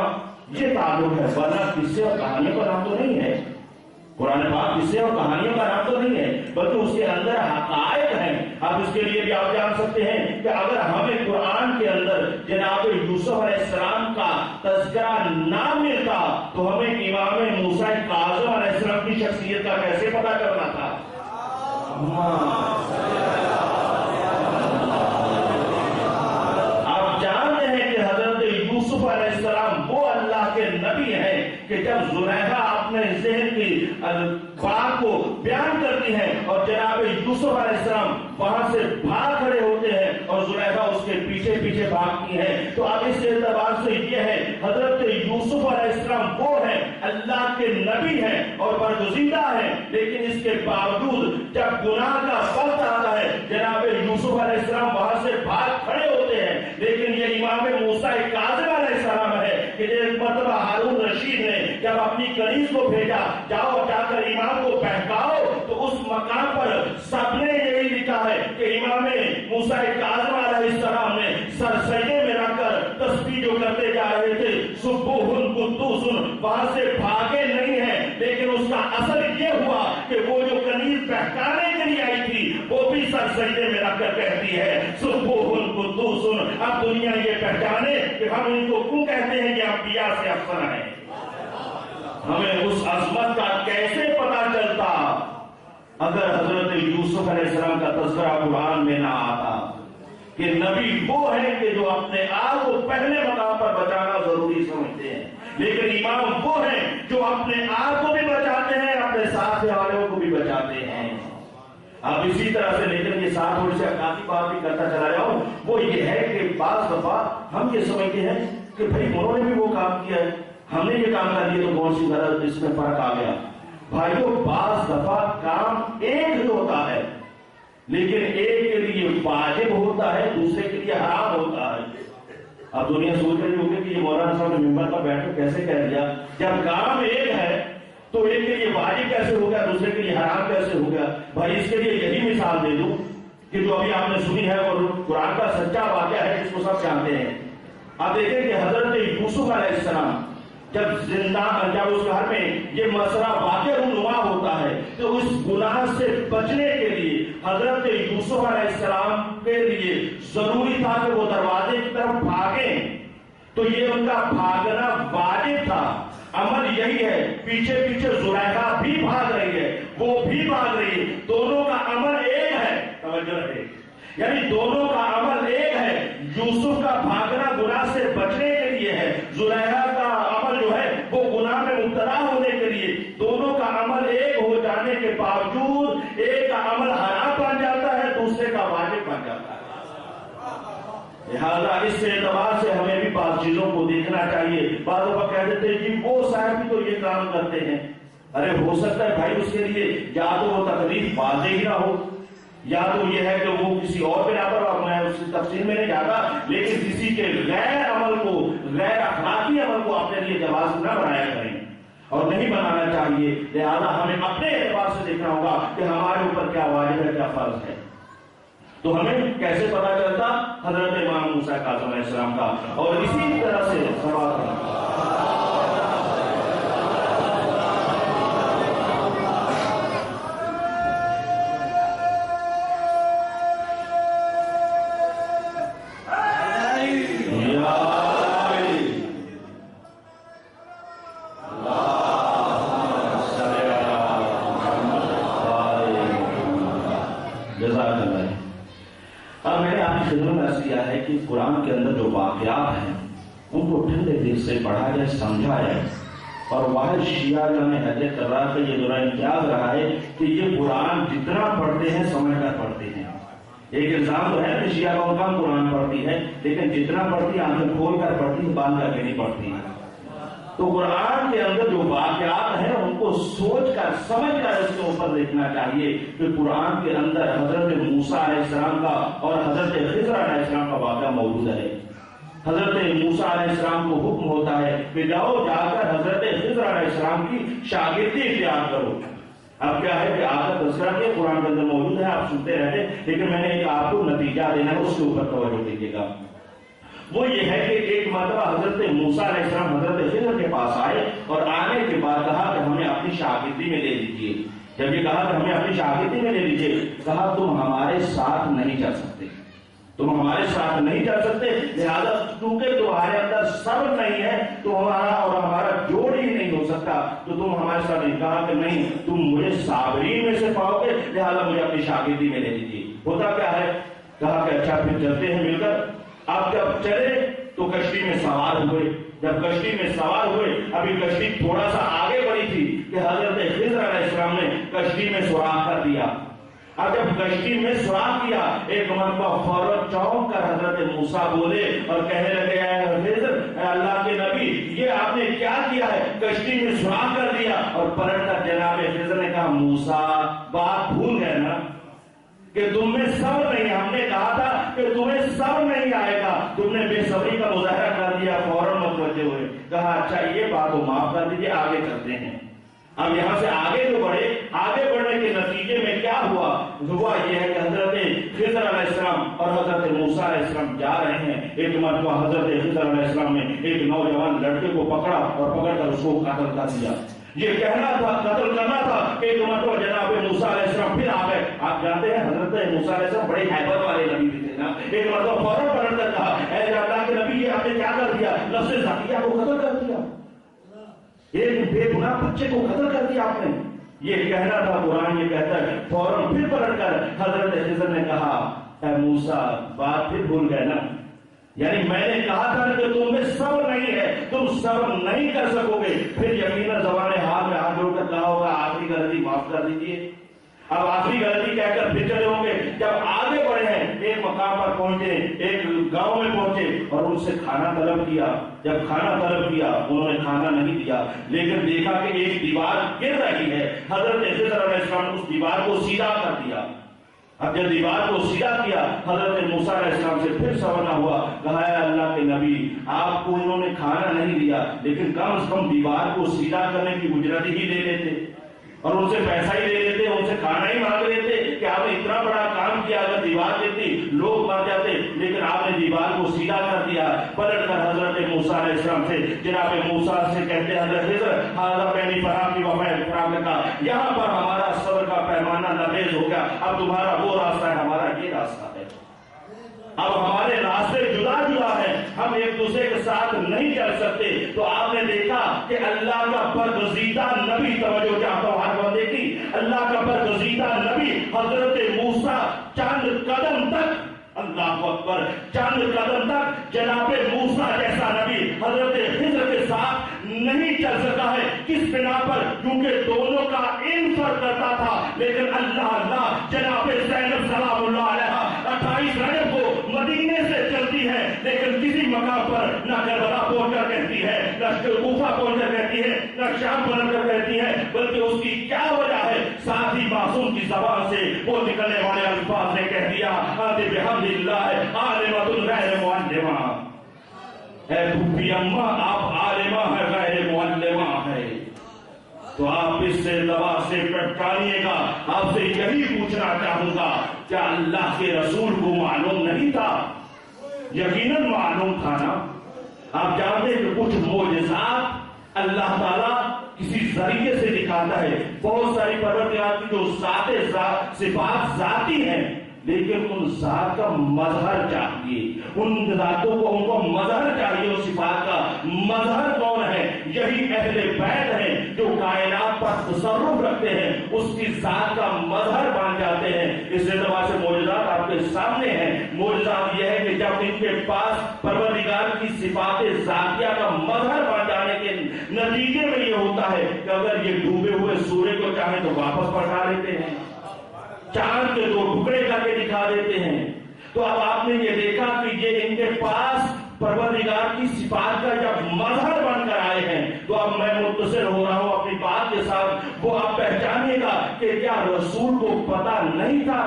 یہ تعلق ہے, ورنہ قصے اور کہانیوں کا نام تو نہیں ہے. قرآن پاک قصے اور کہانیوں کا نام تو نہیں ہے بلکہ اس کے اندر حقائق ہیں. اب اس کے لیے بھی آپ جان سکتے ہیں کہ اگر ہمیں قرآن کے اندر جناب یوسف علیہ السلام کا تذکرہ نہ ملتا تو ہمیں امام موسیٰ کاظم علیہ السلام کی شخصیت کا کیسے پتہ کرنا تھا؟ آپ جانتے ہیں کہ حضرت یوسف علیہ السلام وہ اللہ کے نبی ہیں کہ جب زلیخا اپنے ذہن کی بات کو بیان کرتی ہیں اور جناب یوسف علیہ السلام وہاں سے بھاگ کھڑے ہوتے ہیں اور زلیخا اس کے پیچھے پیچھے بھاگتی ہے, تو اب اس اعتبار سے یہ ہے حضرت یوسف علیہ السلام وہ ہیں اللہ کے نبی ہیں اور برگزیدہ ہیں, لیکن اس کے باوجود جب گناہ کا وقت آتا ہے جناب یوسف علیہ السلام وہاں سے بھاگ کھڑے ہوتے ہیں. لیکن یہ امام موسیٰ کاظم علیہ السلام ہے کہ ایک مرتبہ ہارون رشید نے جب اپنی کنیز کو بھیجا, جاؤ جا کر امام کو بہکاؤ, تو اس مقام پر سب نے یہی لکھا ہے کہ امام موسیٰ کاظم علیہ السلام نے سر سجدے میں رکھ کر تسبیح جو کرتے جا رہے تھے سبوح قدوس, وہاں سے بھاگے نہیں ہیں, لیکن اس کا اثر یہ ہوا کہ وہ جو کنیز بہکانے کے لیے آئی تھی وہ بھی سر سجدے میں رکھ کر کہتی ہے سبوح قدوس. اب دنیا یہ پہچانے کہ ہم ان کو کیوں کہتے ہیں کہ انبیاء سے افضل ہیں. ہمیں اس عظمت کا کیسے پتا چلتا اگر حضرت یوسف علیہ السلام کا تذکرہ قرآن میں نہ آتا, کہ نبی وہ ہیں کہ جو اپنے آپ کو پہلے مقام پر بچانا ضروری سمجھتے ہیں، لیکن امام وہ ہیں جو اپنے آپ کو بھی بچاتے ہیں، اپنے ساتھ والوں کو بھی بچاتے ہیں۔ اب اسی طرح سے لیکن یہ ساتھ تھوڑی سی کافی بات بھی کرتا چلا رہا ہوں، وہ یہ ہے کہ بعض دفعہ ہم یہ سمجھتے ہیں کہ بھائی انہوں نے بھی وہ کام کیا ہے، ہم نے یہ کام کر لیا تو کون سی غلط اس میں فرق آ گیا؟ بھائیو بعض دفعہ کام ایک ہی ہوتا ہے، لیکن ایک کے لیے واجب ہوتا ہے، دوسرے کے لیے حرام ہوتا ہے۔ اب دنیا سوچ رہی ہوگی کہ یہ مولانا صاحب نے ممبر پر بیٹھ کر کیسے کہہ دیا، جب کام ایک ہے تو ایک کے لیے واجب کیسے ہو گیا، دوسرے کے لیے حرام کیسے ہو گیا؟ بھائی اس کے لیے یہی مثال دے دوں کہ جو ابھی آپ نے سنی ہے اور قرآن کا سچا واقعہ ہے جس کو سب جانتے ہیں۔ آپ دیکھیں کہ حضرت یوسف علیہ السلام جب اس گھر میں یہ مسئلہ واقع رونما ہوتا ہے تو اس گناہ سے بچنے کے لیے حضرت یوسف علیہ السلام کے لیے ضروری تھا کہ وہ دروازے کی طرف بھاگیں، تو یہ ان کا بھاگنا واجب تھا۔ عمل یہی ہے، پیچھے پیچھے زلیخا بھی بھاگ رہی ہے، وہ بھی بھاگ رہی ہے، دونوں کا عمل ایک ہے۔ توجہ رہے، یعنی دونوں کا عمل ایک ہے۔ یوسف کا بھاگنا گناہ سے بچنے کے لیے ہے، زلیخا کا عمل جو ہے وہ گناہ میں مبتلا ہونے کے لیے۔ دونوں کا عمل ایک ہو جانے کے باوجود ایک کا عمل حرام بن جاتا ہے، دوسرے کا واجب بن جاتا ہے۔ لہذا اس اعتبار سے ہمیں بھی بعض چیزوں کو دیکھنا چاہیے۔ بعض لوگ کہہ دیتے ہیں کہ وہ صاحب بھی تو یہ کام کرتے ہیں، ارے ہو سکتا ہے بھائی اس کے لیے یا تو وہ تکلیف واضح ہی نہ ہو، یا تو یہ ہے کہ وہ کسی اور بنا پر، اور میں اس کی تفصیل میں نہیں جاتا، لیکن کسی کے غیر عمل کو، غیر اخلاقی عمل کو اپنے لیے جواز نہ بنایا کریں اور نہیں بنانا چاہیے۔ لہذا ہمیں اپنے اعتبار سے دیکھنا ہوگا کہ ہمارے اوپر کیا واجب ہے، کیا فرض ہے۔ تو ہمیں کیسے پتا چلتا؟ حضرت امام موسیٰ کاظم علیہ السلام کا، اور اسی طرح سے سوال کرنا قرآن کے اندر جو واقعات ہیں ان کو ٹھنڈے دل سے پڑھا جائے، سمجھا جائے۔ اور واحد شیعہ جو ہمیں حجت کر رہا ہے، یہ ذرا امتیاز رہا ہے کہ یہ قرآن جتنا پڑھتے ہیں سمجھ کر پڑھتے ہیں۔ ایک الزام تو ہے کہ شیعہ کا کام قرآن پڑھتی ہے، لیکن جتنا پڑھتی ہے آنکھیں کھول کر پڑھتی ہے، باندھ کر کے نہیں پڑھتی ہے۔ تو قرآن کے اندر جو واقعات ہیں ان کو سوچ کر سمجھ کر اس کے اوپر دیکھنا چاہیے کہ قرآن کے اندر حضرت موسیٰ علیہ السلام کا اور حضرت خضر علیہ السلام کا واقعہ موجود ہے۔ حضرت موسیٰ علیہ السلام کو حکم ہوتا ہے کہ جاؤ جا کر حضرت خضر علیہ السلام کی شاگردی اختیار کرو۔ اب کیا ہے کہ آپ کا تذکرہ کے قرآن کے اندر موجود ہے، آپ سنتے رہتے، لیکن میں نے ایک آپ کو نتیجہ دینا ہے، اس کے اوپر توجہ دیجیے گا۔ وہ یہ ہے کہ ایک مرتبہ حضرت موسیٰ علیہ السلام حضرت خضر کے پاس آئے اور آنے کے بعد کہا کہ ہمیں اپنی شاگردی میں لے لیجیے۔ جب یہ کہا کہ ہمیں اپنی شاگردی میں لے لیجیے، کہا تم ہمارے ساتھ نہیں چل سکتے، تم ہمارے ساتھ نہیں چل سکتے، لہذا کیونکہ تمہارے اندر صبر نہیں ہے تو ہمارا اور ہمارا جوڑ ہی نہیں ہو سکتا، تو تم ہمارے ساتھ نہیں۔ کہا کہ نہیں، تم مجھے صابرین میں سے پاؤ گے، لہذا مجھے اپنی شاگردی میں لے لیجیے۔ ہوتا کیا ہے؟ کہا کہ اچھا پھر چلتے ہیں مل کر۔ اب جب چلے تو کشتی میں سوار ہوئے۔ جب کشتی میں سوار ہوئے، ابھی کشتی تھوڑا سا آگے بڑھی تھی کہ حضرت خضر علیہ السلام نے کشتی میں سوراخ کر دیا۔ اب جب کشتی میں سوراخ کیا، ایک مرتبہ فوراً چونک کر حضرت موسیٰ بولے اور کہنے لگے، اے خضر، اے اللہ کے نبی، یہ آپ نے کیا کیا ہے؟ کشتی میں سوراخ کر دیا۔ اور پلٹ کر جناب خضر نے کہا، موسیٰ بات بھول گئے نا کہ تم میں صبر نہیں، ہم نے کہا تھا کہ تمہیں صبر نہیں آئے گا، تم نے بے صبری کا مظاہرہ کر دیا۔ فوراً متوجہ ہوئے، کہا اچھا یہ بات تو معاف کر دیجیے، آگے چلتے ہیں۔ اب یہاں سے آگے جو بڑھے، آگے بڑھنے کے نتیجے میں کیا ہوا یہ ہے کہ حضرت خضر علیہ السلام اور حضرت موسیٰ علیہ السلام جا رہے ہیں۔ ایک مرتبہ حضرت خضر علیہ السلام نے ایک نوجوان لڑکے کو پکڑا اور پکڑ کر اس کو قتل کر دیا۔ یہ کہنا تھا، قتل کرنا تھا، ایک مرتبہ جناب موسیٰ علیہ السلام پھر آ گئے۔ آپ جانتے ہیں حضرت موسیٰ علیہ السلام بڑے ہیبت والے نبی تھے نا۔ ایک مرتبہ فوراً پلٹ کر کہا، اے اللہ کے نبی، یہ آپ نے کیا کر دیا؟ نفس زکیہ کو قتل کر دیا، ایک بے گناہ بچے کو قتل کر دیا آپ نے۔ یہ کہنا تھا، قرآن یہ کہتا ہے فوراً پھر پلٹ کر حضرت خضر نے کہا اے موسیٰ بات پھر بھول گئے نا، یعنی میں نے کہا تھا کہ تم میں صبر نہیں ہے، تم صبر نہیں کر سکو گے، پھر یقیناً زبان حال میں ہاتھ جوڑ کر کہا ہوگا آخری غلطی معاف کر دیجیے۔ اب آخری غلطی کہہ کر پھر چلے ہوں گے۔ جب آگے بڑھے ہیں، ایک مقام پر پہنچے، ایک گاؤں میں پہنچے اور ان سے کھانا طلب کیا۔ جب کھانا طلب کیا انہوں نے کھانا نہیں دیا، لیکن دیکھا کہ ایک دیوار گر رہی ہے، حضرت خضر علیہ السلام نے اس دیوار کو سیدھا کر دیا۔ اب جب دیوار کو سیدھا کیا، حضرت موسیٰ علیہ السلام سے پھر سوال نہ ہوا، کہا ہے اللہ کے نبی آپ کو انہوں نے کھانا نہیں دیا، لیکن کم از کم دیوار کو سیدھا کرنے کی اجرت ہی لے لیتے اور ان سے پیسہ ہی لے لیتے، ان سے کھانا ہی مانگ لیتے کہ آپ نے اتنا بڑا کام کیا، اگر دیوار دیتی لوگ مر جاتے، لیکن آپ نے دیوار کو سیدھا کر دیا۔ پلٹ کر حضرت موسیٰ علیہ السلام سے جناب موسیٰ سے کہتے ہیں حضرت خضر ہذا بینی فراق کی وفا فراق کا، یہاں پر ہمارا صبر کا پیمانہ ناقص ہو گیا، اب تمہارا وہ راستہ ہے، ہمارا یہ راستہ ہے، اب ہمارے راستے جدا جدا ہیں، ہم ایک دوسرے کے ساتھ نہیں چل سکتے۔ تو آپ نے دیکھا کہ اللہ کا برگزیدہ نبی، توجہ چاہتا ہوں ہر بندے کی، اللہ کا برگزیدہ نبی حضرت موسیٰ چند قدم تک، اللہ اکبر، چند قدم تک جناب موسیٰ جیسا نبی حضرت خضر کے ساتھ نہیں چل سکا ہے۔ کس بنا پر؟ کیونکہ دونوں کا علم فرق کرتا تھا، لیکن اللہ جناب زینب سلام اللہ علیہ 28 رجب کو مدینے سے چلتی ہے، لیکن کسی مقام پر نہ کربلا پہنچ کر کہتی ہے، نہ کوفہ پہنچ کر کہتی ہے، نہ شام پہنچ کر کہتی ہے، بلکہ اس کی کیا وجہ ہے؟ ساتھ ہی معصوم کی زبان سے وہ نکلنے والے الفاظ نے کہہ دیا آتے بحمد اللہ عالمۃ غیر معلمہ، اے پھوپھی اماں آپ عالمہ ہے غیر معلمہ ہے۔ تو آپ اس سے دبا سے پٹکانیے گا، آپ سے یہی پوچھنا چاہوں گا کیا اللہ کے رسول کو معلوم نہیں تھا؟ یقیناً معلوم تھا نا۔ آپ جانتے ہیں کہ کچھ معجزات اللہ تعالیٰ کسی ذریعے سے دکھاتا ہے، بہت ساری پروردگار کی جو صفات ذاتی ہیں، لیکن ان ذات کا مظہر چاہیے، ان ذاتوں کو ان کو مظہر چاہیے، اس صفات کا مظہر کون ہے؟ یہی اہل بیت ہیں جو کائنات پر تصرف رکھتے ہیں، اس کی ذات کا مظہر بن جاتے ہیں۔ اس اعتبار سے معجزات آپ کے سامنے ہیں۔ معجزات یہ ہے کہ جب ان کے پاس پروردگار کی صفات ذاتیہ کا مظہر بن جانے کے نتیجے میں یہ ہوتا ہے کہ اگر یہ ڈوبے ہوئے سورج کو چاہیں تو واپس پلٹا لیتے ہیں، چاند کے 2 ٹکڑے کر کے دکھا دیتے ہیں۔ تو اب آپ نے یہ دیکھا کہ یہ ان کے پاس پروردگار کی صفات کا جب مظہر بن کر آئے ہیں، تو اب میں متصل ہو رہا ہوں اپنی بات کے ساتھ، وہ آپ پہچانیے گا کہ کیا رسول کو پتا نہیں تھا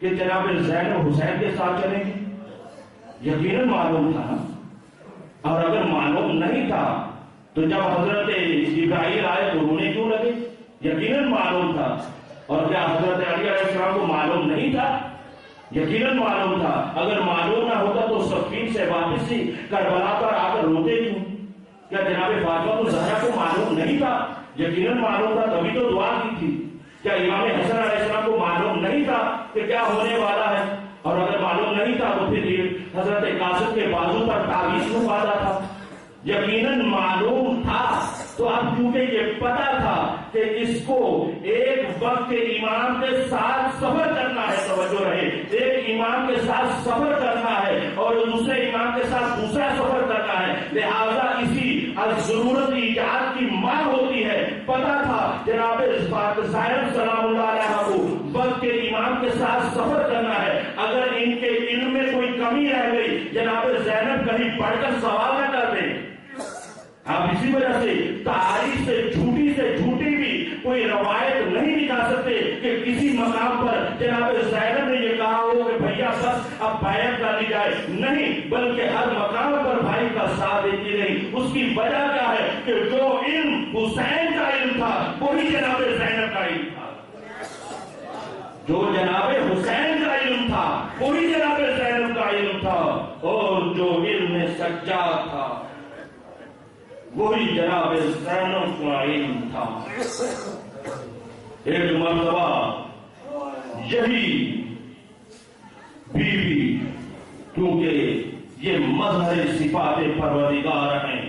کہ جناب زینب حسین کے ساتھ چلیں گی؟ یقیناً معلوم تھا، اور اگر معلوم نہیں تھا تو جب حضرت جبرائیل آئے تو رونے کیوں لگے؟ یقیناً معلوم تھا۔ اور کیا حضرت علی علیہ السلام کو معلوم نہیں تھا؟ یقیناً معلوم تھا۔ اگر معلوم نہ ہوتا تو صفین سے واپسی کربلا پر آ کر روتے کیوں؟ کیا جناب فاطمہ الزہرا کو معلوم نہیں تھا؟ یقیناً معلوم تھا، تبھی تو دعا کی تھی۔ کیا امام حسن علیہ السلام کو معلوم نہیں تھا کہ کیا ہونے والا ہے؟ اور اگر معلوم نہیں تھا تو پھر حضرت قاسم کے بازو پر تعویذ کیوں باندھا تھا؟ یقیناً معلوم تھا۔ تو اب کیونکہ یہ پتا تھا کہ اس کو ایک وقت امام کے ساتھ سفر کرنا ہے، توجہ رہے، ایک امام کے ساتھ سفر کرنا ہے اور دوسرے امام کے ساتھ دوسرا سفر کرنا ہے، لہذا اسی ضرورت ایجاد کی ماں ہوتی ہے۔ پتا تھا جناب زینب سلام اللہ علیہ کو وقت کے امام کے ساتھ سفر کرنا ہے، اگر ان کے علم میں کوئی کمی رہ گئی جناب زینب کہیں پڑھ کر سوال نہ کر دیں۔ آپ اسی وجہ سے تاریخ سے جھوٹی بھی کوئی روایت نہیں دکھا سکتے کہ کسی مقام پر جناب زینب نے یہ کہا ہو کہ بھیا بس اب بیعت کر لی جائے، نہیں، بلکہ ہر مقام پر بھائی کا ساتھ دیتی رہی۔ اس کی وجہ کیا ہے کہ جو علم حسین کا علم تھا وہی جناب زینب کا علم تھا، جو جناب حسین کا علم تھا وہی جناب زینب کا علم تھا، اور جو علم سجاد تھا وہی جناب زینب کا علم تھا۔ ایک مرتبہ یہی بیوی، کیونکہ یہ مظہر صفات پروردگار ہیں،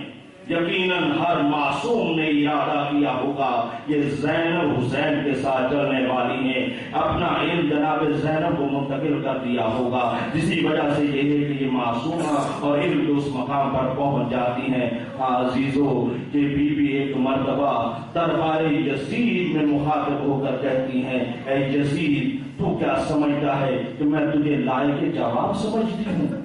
یقیناً ہر معصوم نے ارادہ کیا ہوگا یہ زینب حسین کے ساتھ چلنے والی ہیں، اپنا علم جناب زینب کو منتقل کر دیا ہوگا، جسی وجہ سے یہ ہے کہ یہ معصومہ اور علم کے اس مقام پر پہنچ جاتی ہیں۔ عزیزو، یہ بی بی ایک مرتبہ دربار یزید میں مخاطب ہو کر کہتی ہیں، اے یزید، تو کیا سمجھتا ہے کہ میں تجھے لائق جواب سمجھتی ہوں؟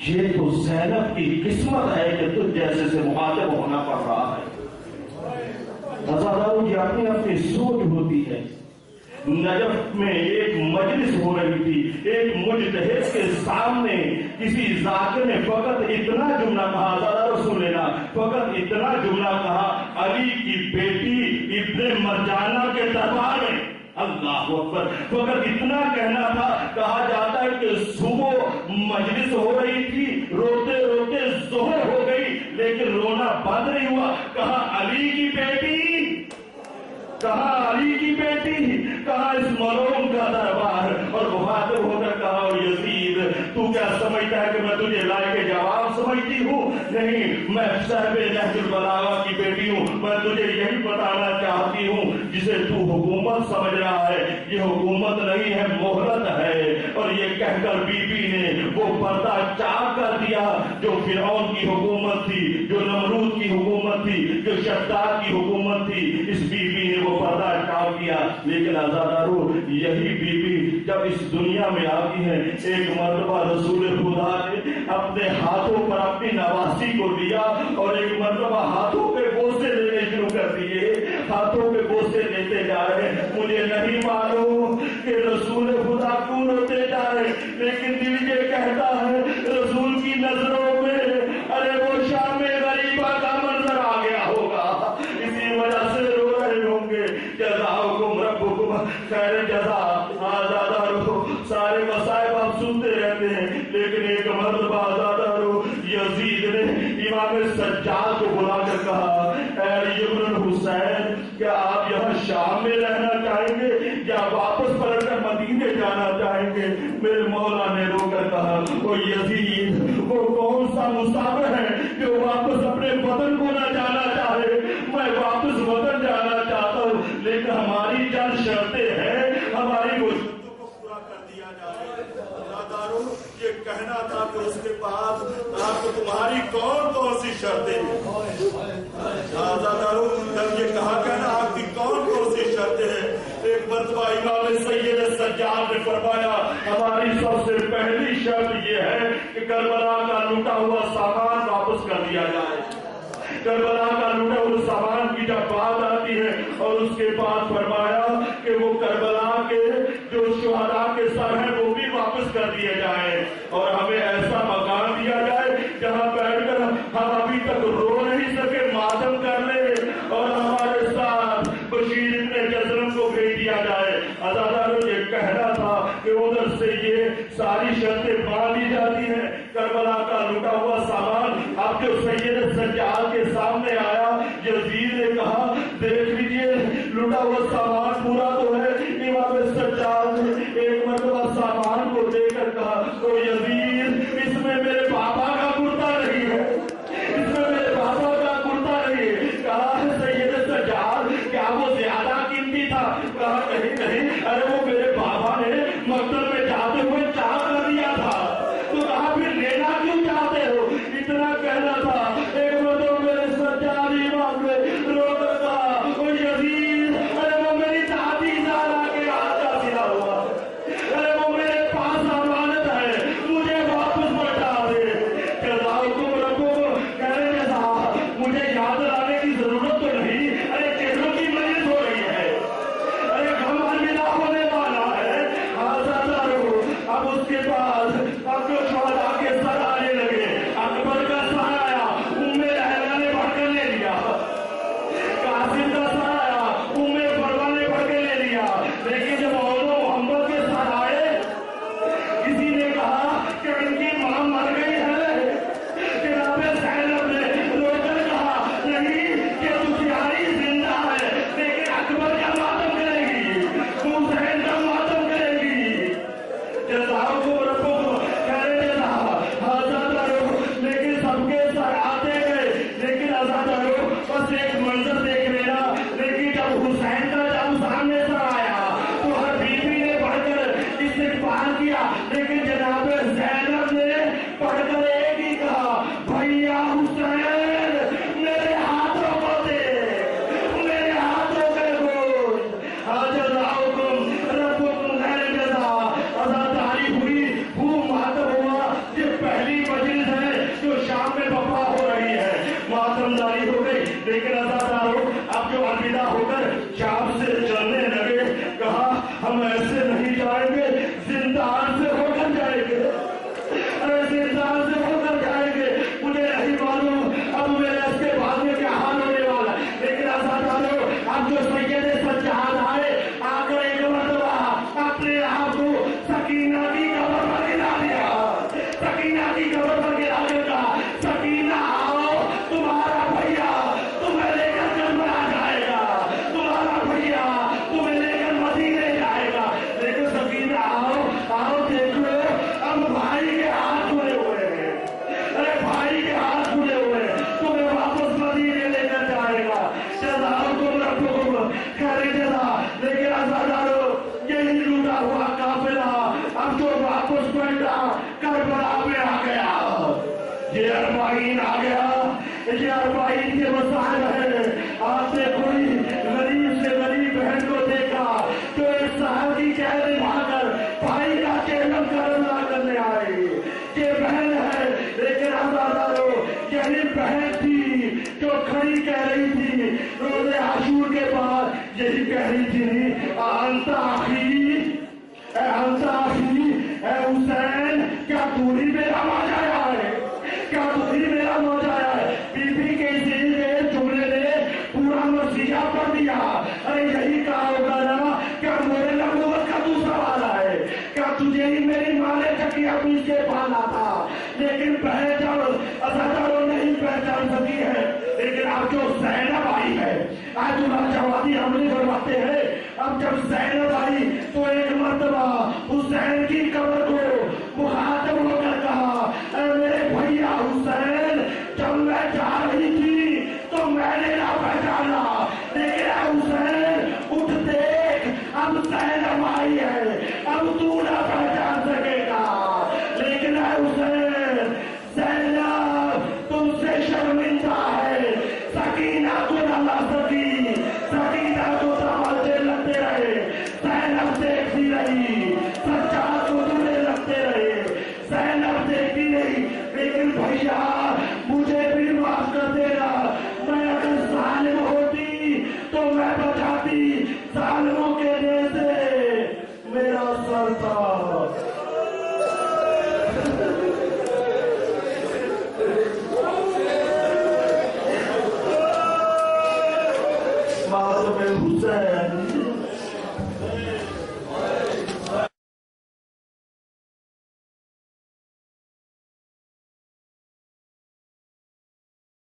یہ تو زینب کی قسمت ہے کہ تجھ جیسے سے مخاطب ہونا پڑ رہا ہے۔ عزادارو، یہ اپنی اپنی سوچ ہوتی ہے۔ نجف میں ایک مجلس ہو رہی تھی، ایک مجتہد کے سامنے کسی ذاکر نے فقط اتنا جملہ کہا، عزادارو سن لینا، فقط اتنا جملہ کہا، علی کی بیٹی ابن مرجانہ کے دربار میں، اللہ اکبر، فقط اتنا کہنا تھا۔ کہا جاتا ہے کہ صبح مجلس ہو رہی تھی، روتے روتے ظہر ہو گئی، لیکن رونا بند نہیں ہوا۔ کہا علی کی بیٹی، کہا علی کی بیٹی، کہا اس ملعون کا دربار، اور مخاطب ہو کر کہا یزید، تو کیا سمجھتا ہے کہ میں تجھے لائق جواب سمجھتی ہوں؟ نہیں، میں صاحب نہج البلاغہ کی بیٹی ہوں، میں تجھے یہی بتانا چاہتی ہوں جسے تو حکومت سمجھ رہا ہے، یہ حکومت نہیں ہے، مہلت ہے۔ اور یہ کہہ کر بی بی نے وہ پردہ چاک کر دیا جو فرعون کی حکومت تھی، جو نمرود کی حکومت تھی، جو شداد کی حکومت تھی، اس بی بی نے وہ پردہ چاک کیا۔ لیکن عزادارو، یہی بی بی جب اس دنیا میں آتی ہے، ایک مرتبہ رسول خدا نے اپنے ہاتھوں پر اپنی نواسی کو لیا اور ایک مرتبہ ہاتھوں پہ بوسے لینے شروع کر دیے، ہاتھوں پہ بوسے لیتے جا رہے۔ مجھے نہیں معلوم کہ رسول خدا کیوں روتے جا رہے، لیکن دل یہ کہتا ہے رسول کی نظروں میں ارے وہ شام غریبہ کا منظر آ گیا ہوگا، اسی وجہ سے رو رہے ہوں گے۔ جزاؤکم ربکم خیر جزا۔ آزادارو، سارے مصائب آپ سنتے رہتے ہیں، لیکن ایک مرتبہ آزادارو یزید نے امام سجاد کو بلا کر کہا، اے علی ابن الحسین، کیا آپ یہاں شام میں رہنا چاہیں گے یا واپس پلٹ کر مدینے جانا چاہیں گے؟ میرے مولا نے رو کر کہا، او یزید، وہ کون سا مسافر ہے جو واپس اپنے وطن کو نہ جانا چاہے؟ میں واپس وطن جانا چاہتا ہوں، لیکن ہماری چند شرطیں ہیں، ہماری وہ شرطوں کو پورا کر دیا جائے۔ عزادارو، یہ کہنا تھا کہ اس کے پاس آپ کو تمہاری کون کون سی شرطیں ہیں؟ عزادارو، جب یہ کہا کہ نا آپ کی کون کون سی شرطیں ہیں، ایک مرتبہ امام سید سجاد نے فرمایا، ہماری سب سے پہلی شرط یہ ہے کہ کربلا کا لوٹا ہوا سامان واپس کر دیا جائے۔ کربلا کا لوٹا ہوا سامان کی جب بات آتی ہے، اور اس کے بعد فرمایا کہ وہ کربلا کے جو شہداء کے سر ہیں وہ بھی واپس کر دیے جائیں، اور ہمیں ایسا مکان دیا جائے جہاں بیٹھ کر ہم ابھی تک رو نہیں سکے ماتم کر لیں، اور ہمارے ساتھ بشیر ابن جزرم کو بھیج دیا جائے۔ عزادارو، یہ کہنا تھا کہ ادھر سے یہ ساری شرطیں مان لی جاتی ہیں، کربلا کا لوٹا ہوا سامان اب جو سید سجاد کے سامنے آیا، یزید نے کہا، دیکھ لیجئے لوٹا ہوا سامان سمجھداری ہو گئی، لیکن عزادارو اب جو الوداع ہو کر شام سے چلنے لگے، کہا ہم ایسے نہیں جائیں گے، زندان سے ہو کر جائیں گے، ارے زندان سے ہو کر جائیں گے، مجھے نہیں معلوم اب میرے اس کے بعد میں کیا حال ہونے والا، لیکن عزادارو اب جو سید سجاد آئے، آ کر ایک مرتبہ اپنے آپ کو سکینہ کی قبر پر گرا دیا، سکینہ کی قبر پر گرا دیا، سکینہ آؤ تمہارا بھیا تمہیں لے کر کربلا جائے گا، تمہارا بھیا تمہیں لے کر مدینے جائے گا، لیکن سکینہ آؤ آؤ دیکھو اب بھائی کے ہاتھ جڑے ہوئے ہیں، ارے بھائی کے ہاتھ جڑے ہوئے ہیں، تمہیں واپس مدینے لے کر جائے گا، جزاؤکم ربکم خیر جزا، لیکن عزادارو یہی لوٹا ہوا قافلہ اب جو واپس پلٹا کربلا میں آ گیا، یہ اربعین آ گیا، یہ اربعین کے مسائل ہے، آپ نے کوئی غریب سے غریب بہن کو دیکھا تو ایک صاحب کی قید اٹھا کر بھائی کا چہرہ کرنا کرنے آئی، یہ بہن ہے، لیکن عزادارو یہی بہن تھی جو کھڑی کہہ رہی تھی روز عاشور کے بعد، یہی کہہ رہی تھی انت اخی، اے انت اخی، اے حسین کیا تو ہی میرا موجایا ہے، کیا تو ہی میرا موجایا ہے، بی بی کے اسی جملے نے پورا مسیحا پڑھ دیا، ارے یہی کہا ہوگا نا کیا میرے نبوت کا تو سوال ہے، کیا تجھے ہی میری ماں نے چکیا پیچھے پالا تھا، لیکن پہچان عزادارو نہیں پہچان سکی ہے، لیکن اب جو زینب آئی ہے، آج اللہ جوادی حملے کرواتے ہیں، اب جب زینب آئی تو ایک مرتبہ حسین کی قبر کو مخاطب ہو کر کہا اے میرے بھیا حسین، جب میں جا رہی تھی تو میں نے نہ پہچانا، لیکن اے حسین اٹھ دیکھ اب زینب آئی ہے، اب تو نہ پہچان سکے گا، لیکن اے حسین زینب تم سے شرمندہ ہے، سکینہ کو نہ لا سکی، سکینہ کو سنبھالتے لگتے رہے، زینب دیکھتی رہی، سجاد کو دورے لگتے رہے، زینب دیکھتی رہی، لیکن بھیا مجھے بھی معاف کر دینا، میں اگر ظالم ہوتی تو میں بچاتی، ظالموں کے دل سے میرا سر تھا، ماتم حسین